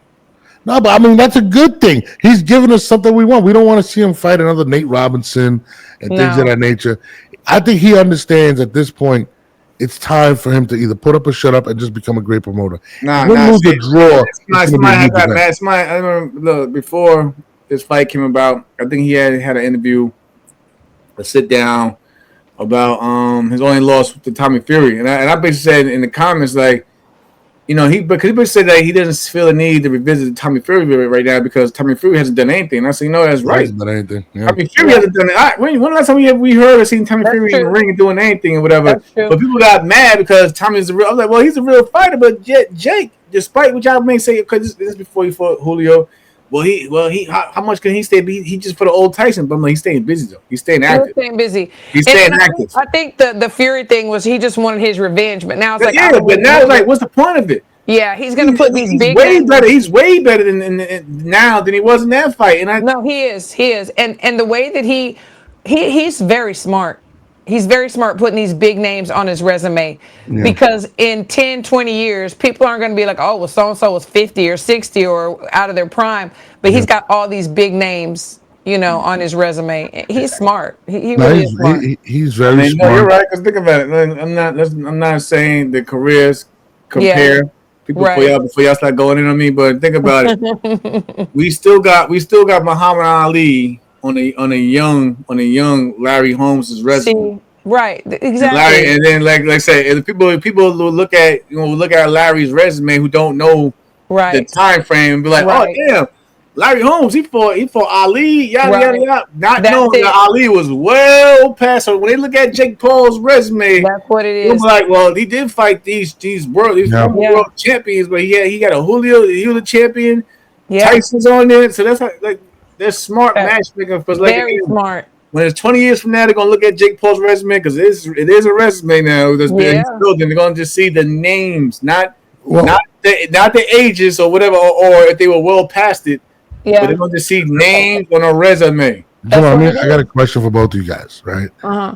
No, but I mean that's a good thing. He's giving us something we want. We don't want to see him fight another Nate Robinson and things of No. that nature. I think he understands at this point it's time for him to either put up or shut up and just become a great promoter. nah. Win, lose, or draw, it's going to be a Somebody had huge that event. match. Somebody, I remember. Look, before this fight came about, I think he had an interview, a sit down about his only loss to Tommy Fury, and I basically said in the comments like. Because he basically said that he doesn't feel the need to revisit Tommy Fury right now because Tommy Fury hasn't done anything. And I said, that's He right. hasn't done anything. Yeah. Tommy Fury hasn't done it. When last time we heard or seen Tommy That's Fury in the true. ring and doing anything or whatever? That's true. But people got mad because Tommy's I was like, well, he's a real fighter, but Jake, despite what y'all may say, because this is before he fought Julio. How much can he stay? He just put an old Tyson, but I'm like, he's staying busy though. He's staying He was active. staying busy. He's And staying I active. think the Fury thing was he just wanted his revenge, but now it's like, I Yeah, don't but now it's remember. like, what's the point of it? Yeah, he's gonna put these He's big way names. better. He's way better than now than he was in that fight. And No, he is, and the way that he's very smart. He's very smart putting these big names on his resume because in 10, 20 years, people aren't going to be like, oh, well, so-and-so was 50 or 60 or out of their prime. But he's got all these big names, on his resume. He's smart. He No, really is smart. he's very no, smart. you're right. Because think about it. I'm not saying the careers compare. People Right. before y'all start going in on me, but think about it. we still got Muhammad Ali on a young Larry Holmes' resume. See, right, Larry, exactly. and then like I say, if people will look at Larry's resume who don't know the Right, time frame and be like, right, oh damn, Larry Holmes, he fought Ali, yada yada right. yada, not That's knowing it. that Ali was well past. So when they look at Jake Paul's resume, That's what it they'll be is. like, well, he did fight these Yeah. former world champions, but he got a Julio, he was a champion. Yeah, Tyson's on there, so that's like they're smart Yeah. matchmaking. Because like very again, smart. when it's 20 years from now, they're gonna look at Jake Paul's resume because it is a resume now that's been Yeah. building. They're gonna just see the names, not Well, the ages or whatever, or if they were well past it. But Yeah. they're gonna just see names on a resume. Jamal, what it I got a question for both of you guys, right? Uh-huh.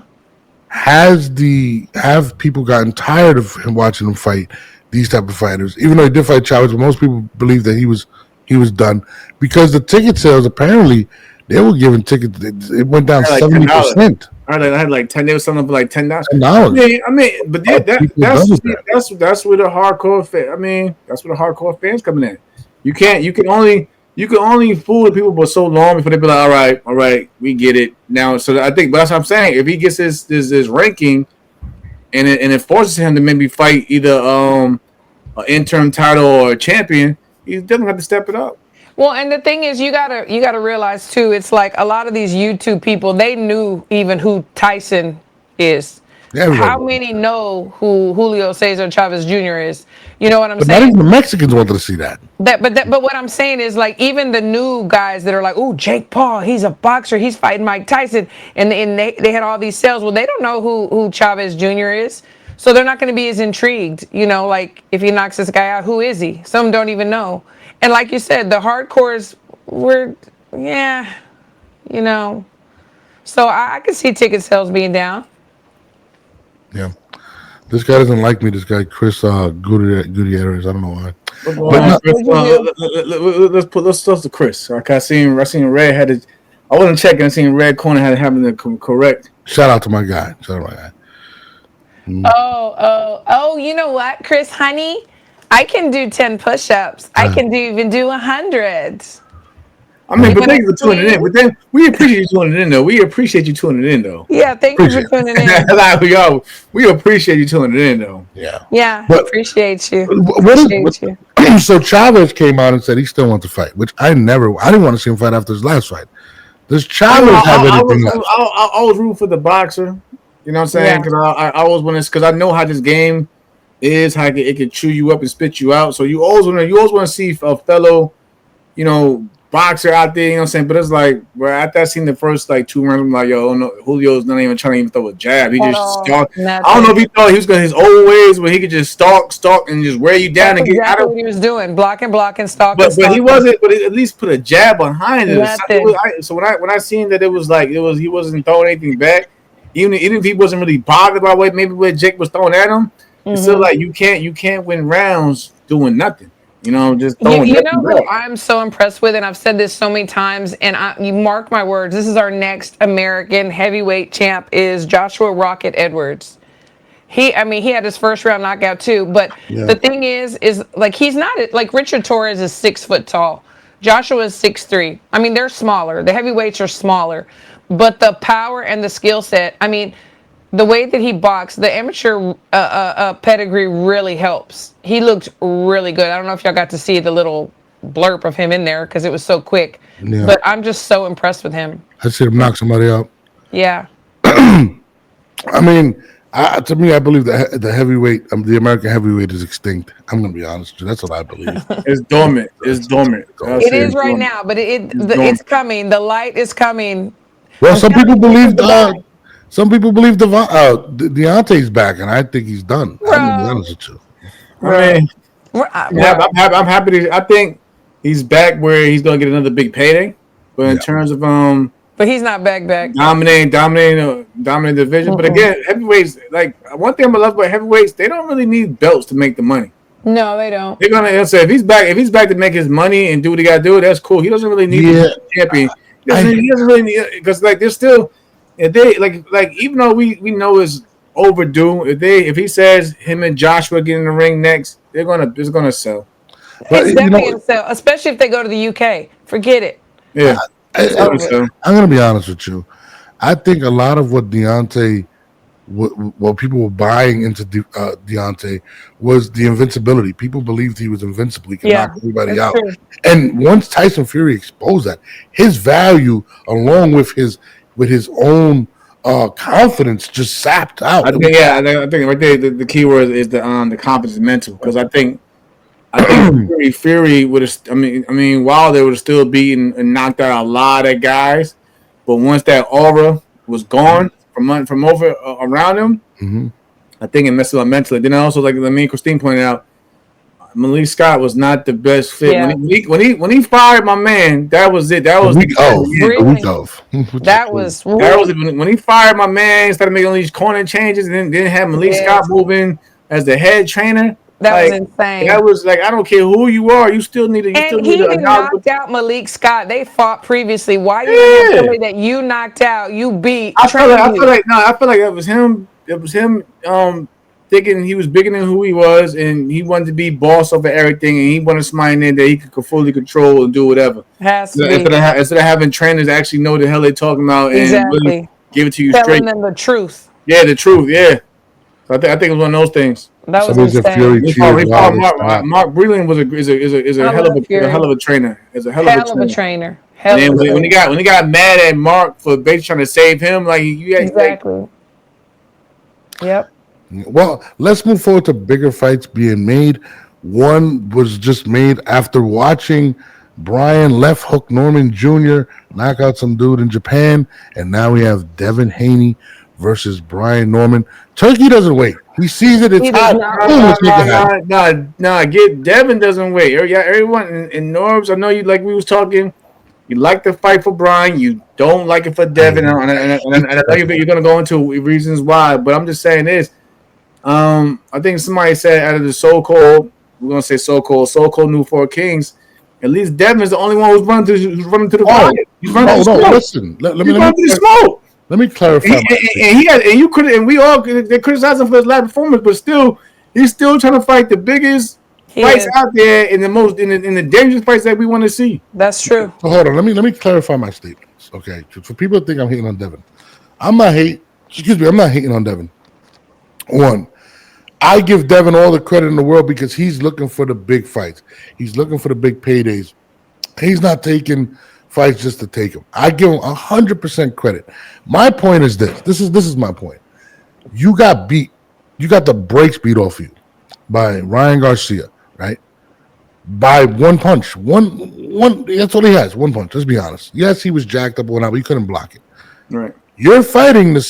Have people gotten tired of him watching him fight these type of fighters? Even though he did fight Chavez, but most people believe that he was done because the ticket sales apparently they were giving tickets. It went down Like 70%. I had like 10. There was something for like $10. $10. But yeah, that's where the hardcore fan. I mean, that's where the hardcore fans coming in. You can only fool the people for so long before they be like, all right, we get it now. So I think, but that's what I'm saying. If he gets this ranking, and it forces him to maybe fight either an interim title or a champion, he's definitely have to step it up. Well, and the thing is, you gotta realize too. It's like a lot of these YouTube people. They knew even who Tyson is. Yeah, How many know who Julio Cesar Chavez Jr. is? You know what I'm but not saying? even the Mexicans wanted to see that. But what I'm saying is like even the new guys that are like, oh, Jake Paul, he's a boxer, he's fighting Mike Tyson, and they had all these sales. Well, they don't know who Chavez Jr. is, so they're not going to be as intrigued. Like if he knocks this guy out, who is he? Some don't even know. And like you said, the hardcores were, So I could see ticket sales being down. Yeah. This guy doesn't like me. This guy, Chris Gutierrez. I don't know why. What's going But on, no, Chris? What'd you Let's talk to Chris. Like I seen Red had it. I wasn't checking. I seen Red Corner had having the correct. shout out to my guy. Shout out to my guy. Oh, you know what, Chris, honey? I can do 10 push-ups. I can even do 100. I mean, but You thank you wanna for tuning in. swing? But then we appreciate you tuning in, though. We appreciate you tuning in, though. Yeah, thank you for tuning in. Like, we appreciate you tuning in, though. Yeah. Yeah, But- appreciate you. What so Chavez came out and said he still wants to fight, which I didn't want to see him fight after his last fight. Does Chavez have anything left? I was rooting for the boxer. You know what I'm saying? Because I always want to, because I know how this game is, how it can chew you up and spit you out. So you always want to see a fellow, boxer out there. You know what I'm saying? But it's like, bro, after I seen the first like 2 rounds, I'm like, yo, no, Julio's not even trying to even throw a jab. He just stalk. I don't know if he thought he was going his old ways where he could just stalk, and just wear you down and get exactly out of. what he was doing, blocking, stalking. But he wasn't. But at least put a jab behind it. Nothing. So when I seen that he wasn't throwing anything back, even if he wasn't really bothered by what Jake was throwing at him, it's still like you can't win rounds doing nothing. Just throwing. You know who I'm so impressed with, and I've said this so many times, and you mark my words. This is our next American heavyweight champ is Joshua Rocket Edwards. He had his first round knockout too, but the thing is like he's not like Richard Torres is 6 foot tall. Joshua is 6'3". I mean, they're smaller. The heavyweights are smaller, but the power and the skill set. I mean, the way that he boxed, the amateur pedigree really helps. He looked really good. I don't know if y'all got to see the little blurb of him in there because it was so quick. Yeah. But I'm just so impressed with him. I see him knock somebody out. Yeah. I mean, to me, I believe that the heavyweight, the American heavyweight, is extinct. I'm gonna be honest with you. That's what I believe. It's dormant. It's dormant. It is right now, but it's coming. The light is coming. Well, some people believe Deontay's back, and I think he's done. Bro. I'm gonna be honest with you. I mean, I'm happy. I think he's back where he's gonna get another big payday. But in terms of but he's not back. Dominating division. But again, heavyweights, like one thing I love about heavyweights, they don't really need belts to make the money. No, they don't. They're gonna say if he's back to make his money and do what he gotta do, that's cool. He doesn't really need to be champion. He doesn't really need, because like there's still if they like even though we know it's overdue, if he says him and Joshua get in the ring next, it's gonna sell. It's definitely gonna sell, especially if they go to the UK. Forget it. Yeah. I'm going to be honest with you. I think a lot of what Deontay, what people were buying into Deontay was the invincibility. People believed he was invincible. He could knock everybody out. True. And once Tyson Fury exposed that, his value, along with his own confidence, just sapped out. I think right there the key word is the confidence mental, because I think Fury would have. I mean, Wilder would have still beaten and knocked out a lot of guys, but once that aura was gone from over around him, I think it messed him up mentally. Then also, like me and Christine pointed out, Malik Scott was not the best fit. Yeah. When he fired my man, that was it. That was the week of. That was when he fired my man. Started making all these corner changes, and then have Malik Scott moving as the head trainer. That was insane. That was like, I don't care who you are, you still need to. And he knocked out Malik Scott. They fought previously. Why you have somebody that you knocked out, you beat? I feel like it was him. It was him thinking he was bigger than who he was, and he wanted to be boss over everything, and he wanted somebody in there that he could fully control and do whatever. Has to be. Instead of having trainers actually know the hell they're talking about and really give it to you straight. Telling them the truth. Yeah, the truth. Yeah. So I think it was one of those things. That was insane. Mark Breland is a hell of a trainer. Is a hell of a trainer. And when he got mad at Mark for basically trying to save him, like exactly. Yep. Well, let's move forward to bigger fights being made. One was just made after watching Brian Left Hook Norman Jr. knock out some dude in Japan, and now we have Devin Haney versus Brian Norman. Turkey doesn't wait. He sees it. It's hot. Devin doesn't wait. Everyone in Norbs, I know you, like we was talking, you like the fight for Brian. You don't like it for Devin. And I know you're going to go into reasons why, but I'm just saying this. I think somebody said out of the so-called, we're gonna say so-called new four kings. At least Devin is the only one who's running to the fire. He's running to the smoke. Listen. Let me smoke. Let me clarify. And we all they criticize him for his last performance, but still, he's still trying to fight the biggest fights out there in the dangerous fights that we want to see. That's true. So hold on, let me clarify my statements. Okay, for people that think I'm hating on Devin, I'm not hating on Devin. One, I give Devin all the credit in the world because he's looking for the big fights. He's looking for the big paydays. He's not taking fights just to take them. I give him 100% credit. My point is this. This is my point. You got beat. You got the brakes beat off you by Ryan Garcia, right? By one punch. One. That's all he has. One punch. Let's be honest. Yes, he was jacked up or whatnot, but he couldn't block it. Right. You're fighting not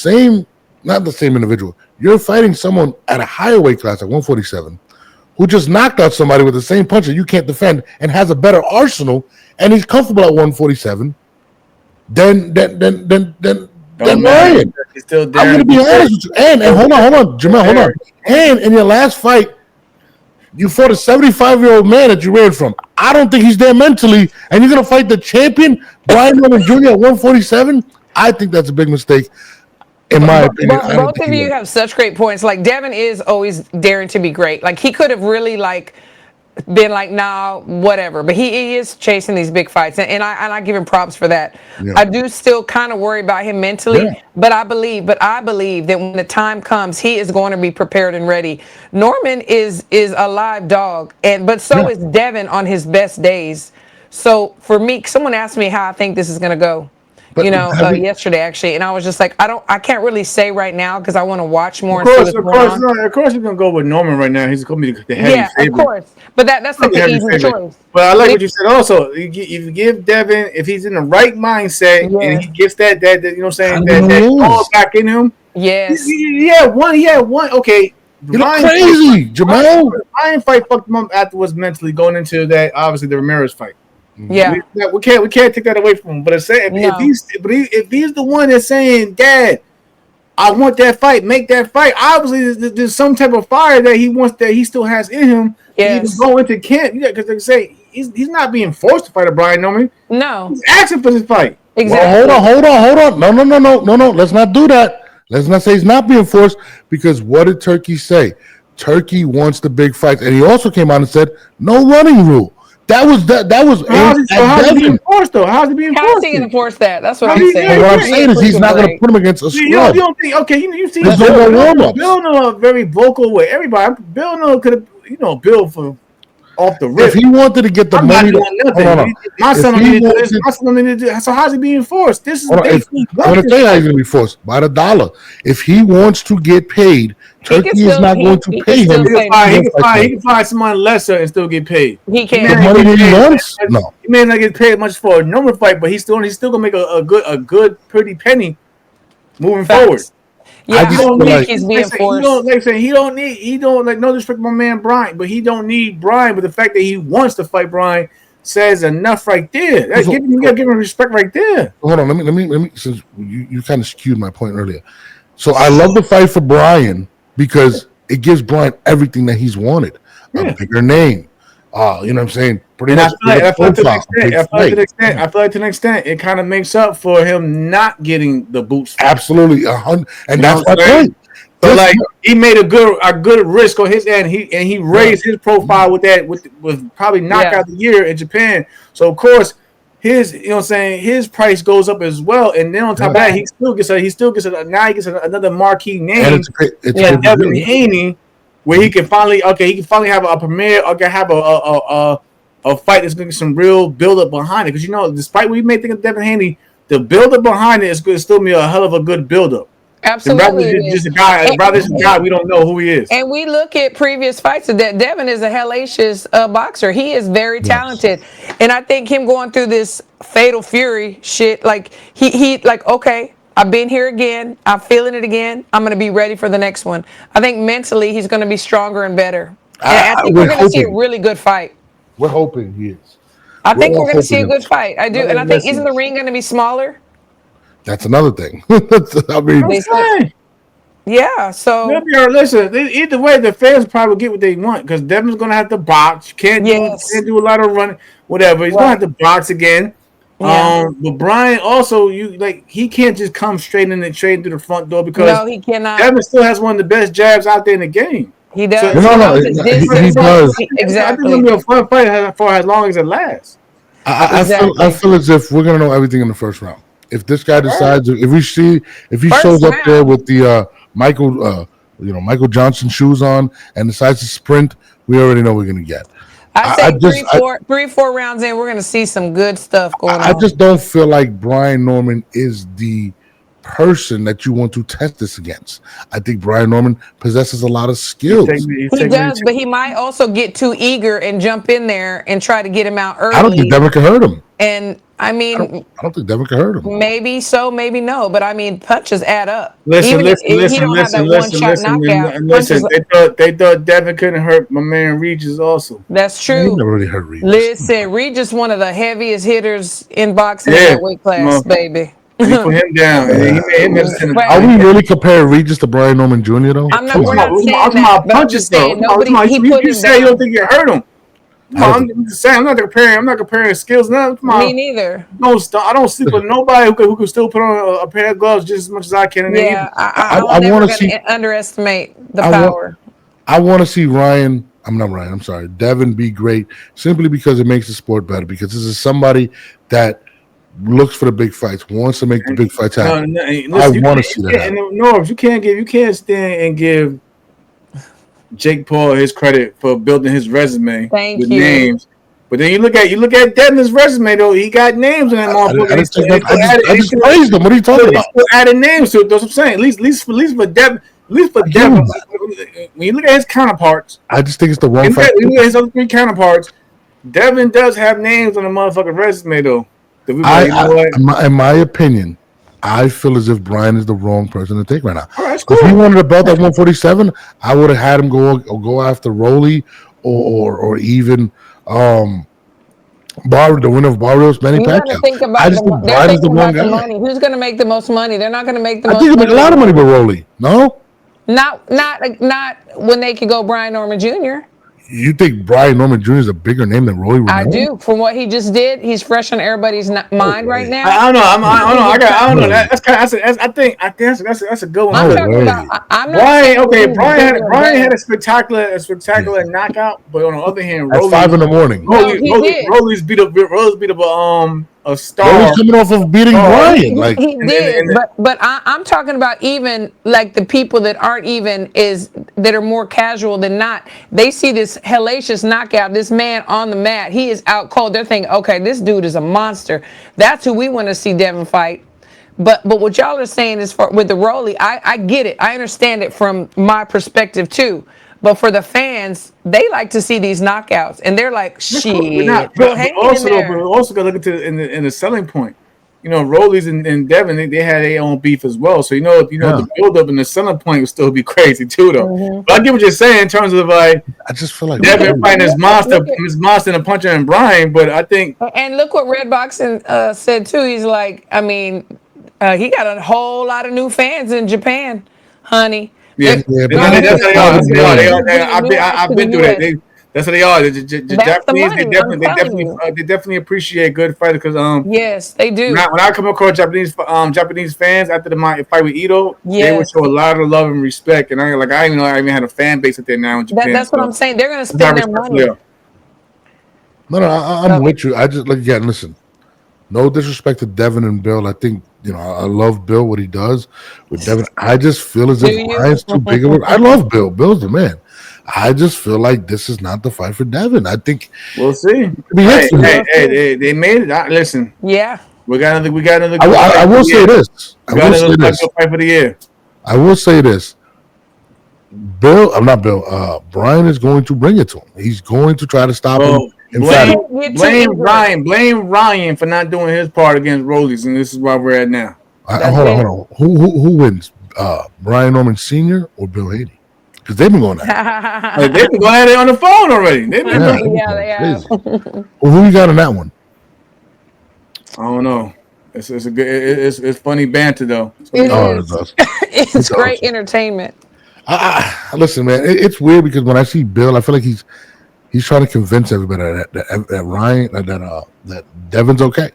the same individual. You're fighting someone at a higher weight class, at 147, who just knocked out somebody with the same punch that you can't defend and has a better arsenal, and he's comfortable at 147 than Ryan. He's still I'm going to be honest with you. And hold on, Jamel, hold on. And in your last fight, you fought a 75-year-old man that you ran from. I don't think he's there mentally, and you're going to fight the champion, Brian Norman Jr. at 147? I think that's a big mistake. In my opinion, both of you have such great points. Like Devin is always daring to be great. Like he could have really been like, nah, whatever. But he is chasing these big fights, and I give him props for that. Yeah. I do still kind of worry about him mentally, but I believe that when the time comes, he is going to be prepared and ready. Norman is a live dog, but so is Devin on his best days. So for me, someone asked me how I think this is going to go. But, yesterday actually, and I was just like, I can't really say right now because I want to watch more. Of course, you're gonna go with Norman right now. He's gonna be the heavy favorite. Of course, but that's like the easy choice. But I like what you said. Also, if you give Devin, if he's in the right mindset and he gets that you know what I'm saying, that all back in him. Yes. One. Okay. You're crazy, Jamal. Ryan fight fucked him up afterwards mentally going into that. Obviously, the Ramirez fight. Yeah, we can't take that away from him. But if he's the one that's saying, "Dad, I want that fight, make that fight," obviously there's some type of fire that he wants, that he still has in him. Yes. To even go into camp, because they say he's not being forced to fight a Brian Norman. No, he's asking for this fight. Exactly. Well, hold on. No. Let's not do that. Let's not say he's not being forced, because what did Turkey say? Turkey wants the big fights, and he also came out and said no running rule. That was. How's he being forced though? How's he being forced? How's he going to force that? That's what I'm saying. What I'm saying is he's not going to put him against a scrub. You don't think? Okay, you see, Bill in a very vocal way. Everybody, Bill could have, Bill for off the rip. If he wanted to get the money, my son don't need to do this. My son don't need to do this. So how's he being forced? This is. I'm going to tell you how he's going to be forced by the dollar. If he wants to get paid, Turkey is not going to pay him. He can find someone lesser and still get paid. He can't. The money that he wants? No. He may not get paid much for a normal fight, but he's still gonna make a good pretty penny moving forward. Yeah, I don't think he's being forced. He don't no disrespect to my man Brian, but he don't need Brian. But the fact that he wants to fight Brian says enough right there. You gotta give him respect right there. Hold on, let me since you kind of skewed my point earlier. So I love the fight for Brian, because it gives Brian everything that he's wanted. A bigger name. You know what I'm saying? Pretty much. I feel like to an extent, it kind of makes up for him not getting the boots. Absolutely. And that's my point. So like he made a good risk on his end. He raised his profile with that with probably knockout the year in Japan. So of course his price goes up as well, and then on top of that, he still gets another marquee name, Devin Haney, where he can finally have a premiere, or can have a fight that's going to get some real build up behind it. Because despite what you may think of Devin Haney, the build up behind it is going to still be a hell of a good build up. Absolutely, rather just a guy we don't know who he is. And we look at previous fights that Devin is a hellacious boxer. He is very talented, and I think him going through this fatal fury shit, like he like, okay, I've been here again, I'm feeling it again, I'm going to be ready for the next one. I think mentally he's going to be stronger and better. And I think we're going to see a really good fight. We're hoping he is. I think we're going to see a good fight. I do, and I think isn't the ring going to be smaller? That's another thing. I mean, Yeah. So Listen, either way, the fans probably get what they want because Devin's gonna have to box. Can't yes. do a lot of running, whatever. He's gonna have Right. to box again. Yeah. But Brian also, he can't just come straight in and straight through the front door because No, he cannot. Devin still has one of the best jabs out there in the game. He So, does. No, He no, knows his he distance. does. I think it's Exactly. gonna be a fun fight for as long as it lasts. I feel as if we're gonna know everything in the first round. If this guy decides, if he First shows up there round. with the Michael Johnson shoes on and decides to sprint, we already know we're gonna get. I say three, 4 rounds in, we're going to see some good stuff going I on. just don't feel like Brian Norman is the person that you want to test this against. I think Brian Norman possesses a lot of skills. He does, but he might also get too eager and jump in there and try to get him out early. I don't think Devin can hurt him. And I mean, I don't think Devin can hurt him. maybe so, maybe no. But I mean, punches add up. Listen. He don't have that one-shot knockout. Listen, they thought Devin couldn't hurt my man Regis also. That's He true. never really hurt Regis. Listen, Regis one of the heaviest hitters in boxing in that weight class, baby. He put him down. And he made him hit Are we really comparing Regis to Brian Norman Jr. though? I'm not. We're not saying that. But I'm just saying nobody. He put him say you down. don't think you hurt him. I'm just saying. I'm not comparing the skills. Me neither. I don't sleep with nobody who can still put on a pair of gloves just as much as I can. Yeah, I'm never going to underestimate the power. I want to see Devin be great simply because it makes the sport better. Because this is somebody that looks for the big fights, wants to make the big fights happen. Listen, I want to see that. Norbes, you can't stand and give Jake Paul his credit for building his resume with names. But then you look at Devin's resume though. He got names in that motherfucker. I just praised him. What are you talking about? Added names to it. That's what I'm saying. At least for Devin. When you look at his counterparts, I just think it's the wrong fight. Look at his other 3 counterparts. Devin does have names on the motherfucking resume though. In my opinion, I feel as if Brian is the wrong person to take right now. All right, cool. If he wanted a belt at 147, I would have had him go after Rolly or even the winner of Barrios, Manny Pacquiao. I just think Brian is the wrong guy. Money. Who's going to make the most money? They're not going to make the most money. I think they make a lot of money with Rolly. No? Not when they could go Brian Norman Jr. You think Brian Norman Jr. is a bigger name than Rolly Romero? I do. From what he just did, he's fresh on everybody's mind right now. I don't know. That's a good one. I'm talking about. I'm not Brian. Okay, Brian had a spectacular knockout, but on the other hand, at 5 in the morning, Rolly's beat up a star. Rolly's coming off of beating Brian. He did, but I'm talking about even like the people that aren't even that are more casual than not. They see this hellacious knockout, this man on the mat. He is out cold. They're thinking, okay, this dude is a monster. That's who we want to see Devin fight. But what y'all are saying is with the Rolly, I get it. I understand it from my perspective too. But for the fans, they like to see these knockouts, and they're like, "Shit." But also got to look at in the selling point. You know, Rollies and Devin, they had their own beef as well. So the build up and the selling point would still be crazy too, though. Mm-hmm. But I get what you're saying in terms of like, I just feel like Devin fighting his monster and punching and Brian. But I think, and look what Red Boxing said too. He's like, I mean, he got a whole lot of new fans in Japan, honey. Yeah, I've been through that. That's what they are. The Japanese, they definitely appreciate good fighters because yes, they do. When I come across Japanese fans after the fight with Ito, they would show a lot of love and respect. And I even know I even had a fan base up there now in Japan. That's what I'm saying. They're gonna spend their money. No, I'm with you. I just listen. No disrespect to Devin and Bill. I think I love Bill, what he does with Devin. I just feel as if Brian's too big of I love Bill. Bill's the man. I just feel like this is not the fight for Devin. I think we'll see. Hey, they made it. Listen. Yeah. We got another. I will say this. Fight for the year. I will say this. Brian is going to bring it to him. He's going to try to stop him. Blame Ryan for not doing his part against Rollies, and this is where we're at now. Hold on. Who wins? Brian Norman Sr. or Bill Haney? Because they've been going at it. They've been going at it on the phone already. They have. Well, who you got on that one? I don't know. It's a good. It's funny banter though. It Oh, it is. does. It's It great does. entertainment. Listen, man, it's weird because when I see Bill, I feel like he's trying to convince everybody that Ryan that Devin's okay.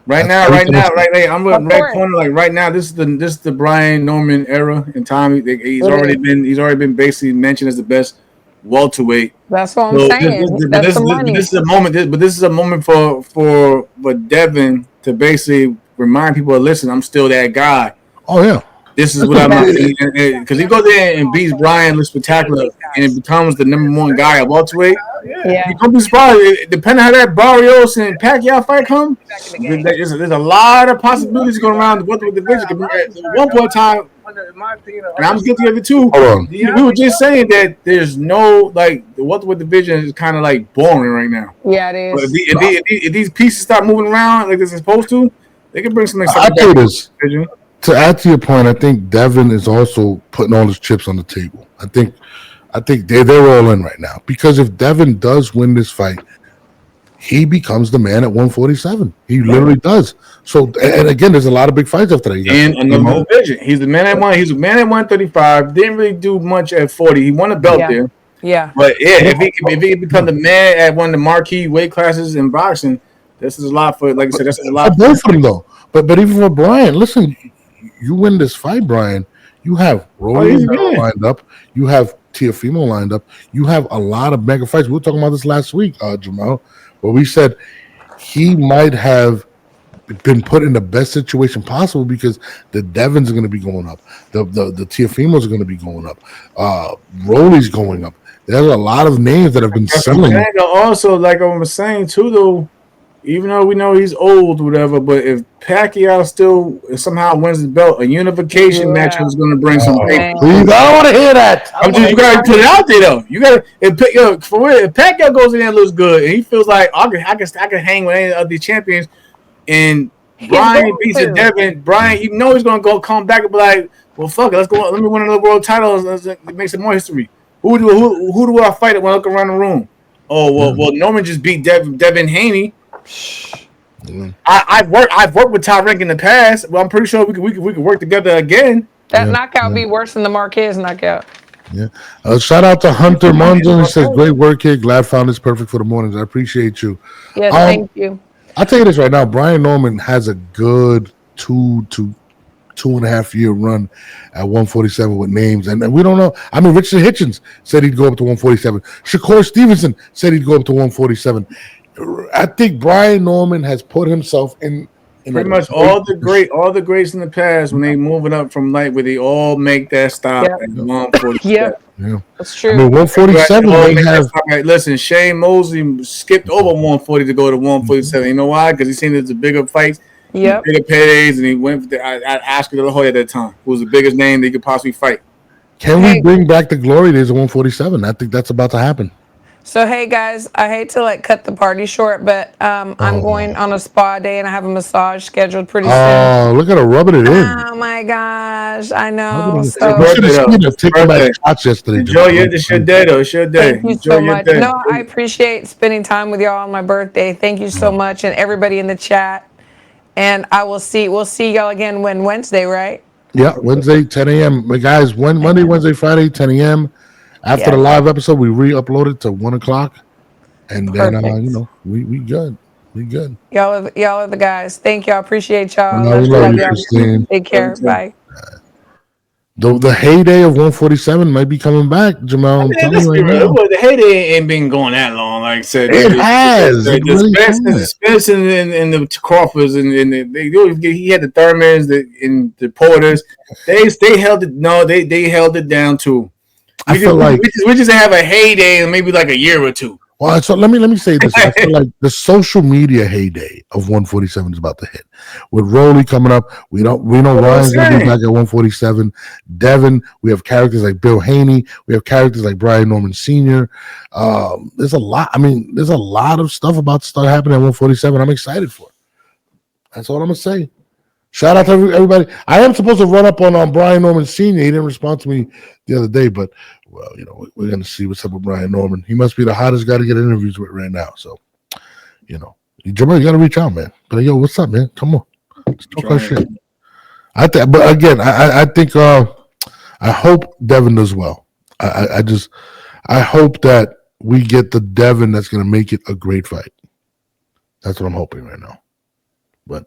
Right That's now, everything I see. I'm Of with Red course. Corner. Like right now, this is the Brian Norman era in time. He's It already is. been basically mentioned as the best welterweight. That's what I'm So saying. That's the money. this is a moment. But this is a moment for Devin to basically remind people, listen, I'm still that guy. Oh yeah. This is what I'm Yeah. because he goes there and beats Brian, looks spectacular, and it becomes the #1 guy at welterweight. Yeah. You don't be surprised. Depending how that Barrios and Pacquiao fight come, there's a lot of possibilities going around the welterweight division. At one point in time, and I'm guilty of it too. Hold on. We were just saying that there's no like the welterweight division is kind of like boring right now. Yeah, it But is. if these pieces start moving around like they're supposed to, they can bring some I'll excitement tell you back to this. the division. To add to your point, I think Devin is also putting all his chips on the table. I think they're all in right now because if Devin does win this fight, he becomes the man at 147. He literally does. So, and again, there's a lot of big fights after that. You got In another Teofimo. division, he's the man at one. He's a man at 135. Didn't really do much at 40. He won a belt Yeah. there, Yeah. but yeah, if he become the man at one of the marquee weight classes in boxing, this is a lot for. Like I said, this is a For lot. both of them, though. But even for Brian, listen, you win this fight, Brian. You have Rolly he's good. lined up. You have Teofimo lined up. You have a lot of mega fights. We were talking about this last week, Jamal, where we said he might have been put in the best situation possible because the Devins are going to be going up. The Teofimos are going to be going up. Rolly's going up. There's a lot of names that have been selling. And also, like I was saying too, though, even though we know he's old, or whatever, but if Pacquiao still somehow wins the belt, a unification match is going to bring some paper. Man. Please, I don't want to hear that. You gotta put it out there though. You gotta for real. If Pacquiao goes in there and looks good, and he feels like I can hang with any of these champions, and Brian going beats to. Devin, Brian, you know he's gonna come back and be like, well, fuck it, let's go. Let me win another world title. Let's make some more history. Who do I fight when I look around the room? Oh well, Norman just beat Devin Haney. I've worked with Tyrank in the past. Well, I'm pretty sure we could work together again. That knockout be worse than the Marquez knockout. Yeah. Shout out to Hunter Munson. He says, great work here. Glad found this perfect for the mornings. I appreciate you. Yes, thank you. I'll tell you this right now. Brian Norman has a good 2 to 2.5 year run at 147 with names. And we don't know. I mean, Richard Hitchens said he'd go up to 147. Shakur Stevenson said he'd go up to 147. I think Brian Norman has put himself in pretty much all the greats in the past when they moving up from light where they all make that stop at 147. Yeah, that's true. I mean, 147. They have, listen, Shane Mosley skipped over 140 to go to 147. You know why? Because he seen there's the bigger fights, bigger paydays, and he went for Oscar De La Hoya at that time, who was the biggest name they could possibly fight. Can we bring back the glory days of 147? I think that's about to happen. So hey guys, I hate to cut the party short, but I'm going on a spa day and I have a massage scheduled pretty soon. Oh, look at her rubbing it in. Oh my gosh, I know. So You should have seen her taking my shots yesterday. Enjoy it's your day though. It's your day. thank you so much. No, I appreciate spending time with y'all on my birthday. Thank you so much, and everybody in the chat. And we'll see y'all again Wednesday, right? Yeah, Wednesday, 10 a.m. But guys, Monday, Wednesday, Friday, 10 a.m. After the live episode, we re-upload it to 1 o'clock, and then we good. We good. Y'all are the guys. Thank y'all. Appreciate y'all. We love you, Christine. Take care. Bye. The heyday of 147 might be coming back, Jamal. I'm telling you right now. The heyday ain't been going that long. Like I said, it has. The Spence and the Crawfords and he had the Thurmans and the Porters. They held it. No, they held it down too. We just have a heyday in maybe like a year or two. Well, so let me say this. I feel like the social media heyday of 147 is about to hit. With Rolly coming up, we know Ryan's gonna be back at 147. Devin, we have characters like Bill Haney, we have characters like Brian Norman Sr. There's a lot. I mean, there's a lot of stuff about to start happening at 147. I'm excited for it. That's all I'm gonna say. Shout out to everybody. I am supposed to run up on Brian Norman Sr. He didn't respond to me the other day, but well, we're going to see what's up with Brian Norman. He must be the hottest guy to get interviews with right now. So, Jamal, you got to reach out, man. But yo, what's up, man? Come on. Just talk our shit. But again, I think I hope Devin does well. I hope that we get the Devin that's going to make it a great fight. That's what I'm hoping right now. But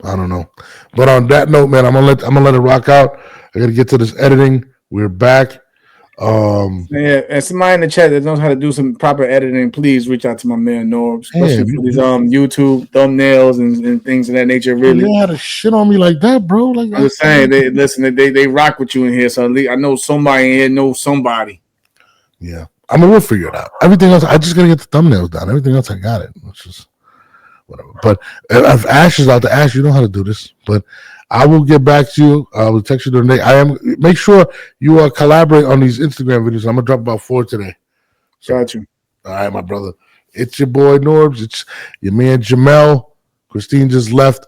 I don't know. But on that note, man, I'm gonna let it rock out. I got to get to this editing. We're back. And somebody in the chat that knows how to do some proper editing, please reach out to my man Norbs, especially for these YouTube thumbnails and things of that nature. Really, you had to shit on me like that, bro. Like I'm just saying, they rock with you in here. So at least I know somebody in here knows somebody. Yeah, we'll figure it out. Everything else, I just gotta get the thumbnails down. Everything else, I got it. It's just whatever. But if Ash is out to Ash, you know how to do this. But I will get back to you. I will text you during the day. Make sure you collaborate on these Instagram videos. I'm gonna drop about 4 today. Got you. All right, my brother. It's your boy Norbs. It's your man Jamel. Christine just left.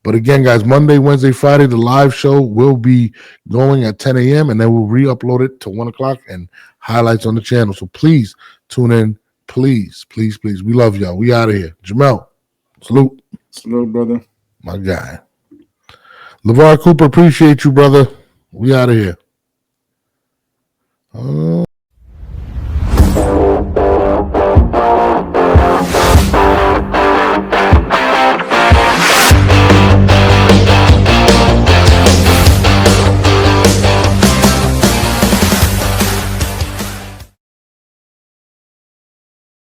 But again, guys, Monday, Wednesday, Friday, the live show will be going at 10 a.m. and then we'll re-upload it to 1 o'clock and highlights on the channel. So please tune in. Please, please, please. We love y'all. We out of here. Jamel, salute. Salute, brother. My guy. LeVar Cooper, appreciate you, brother. We out of here.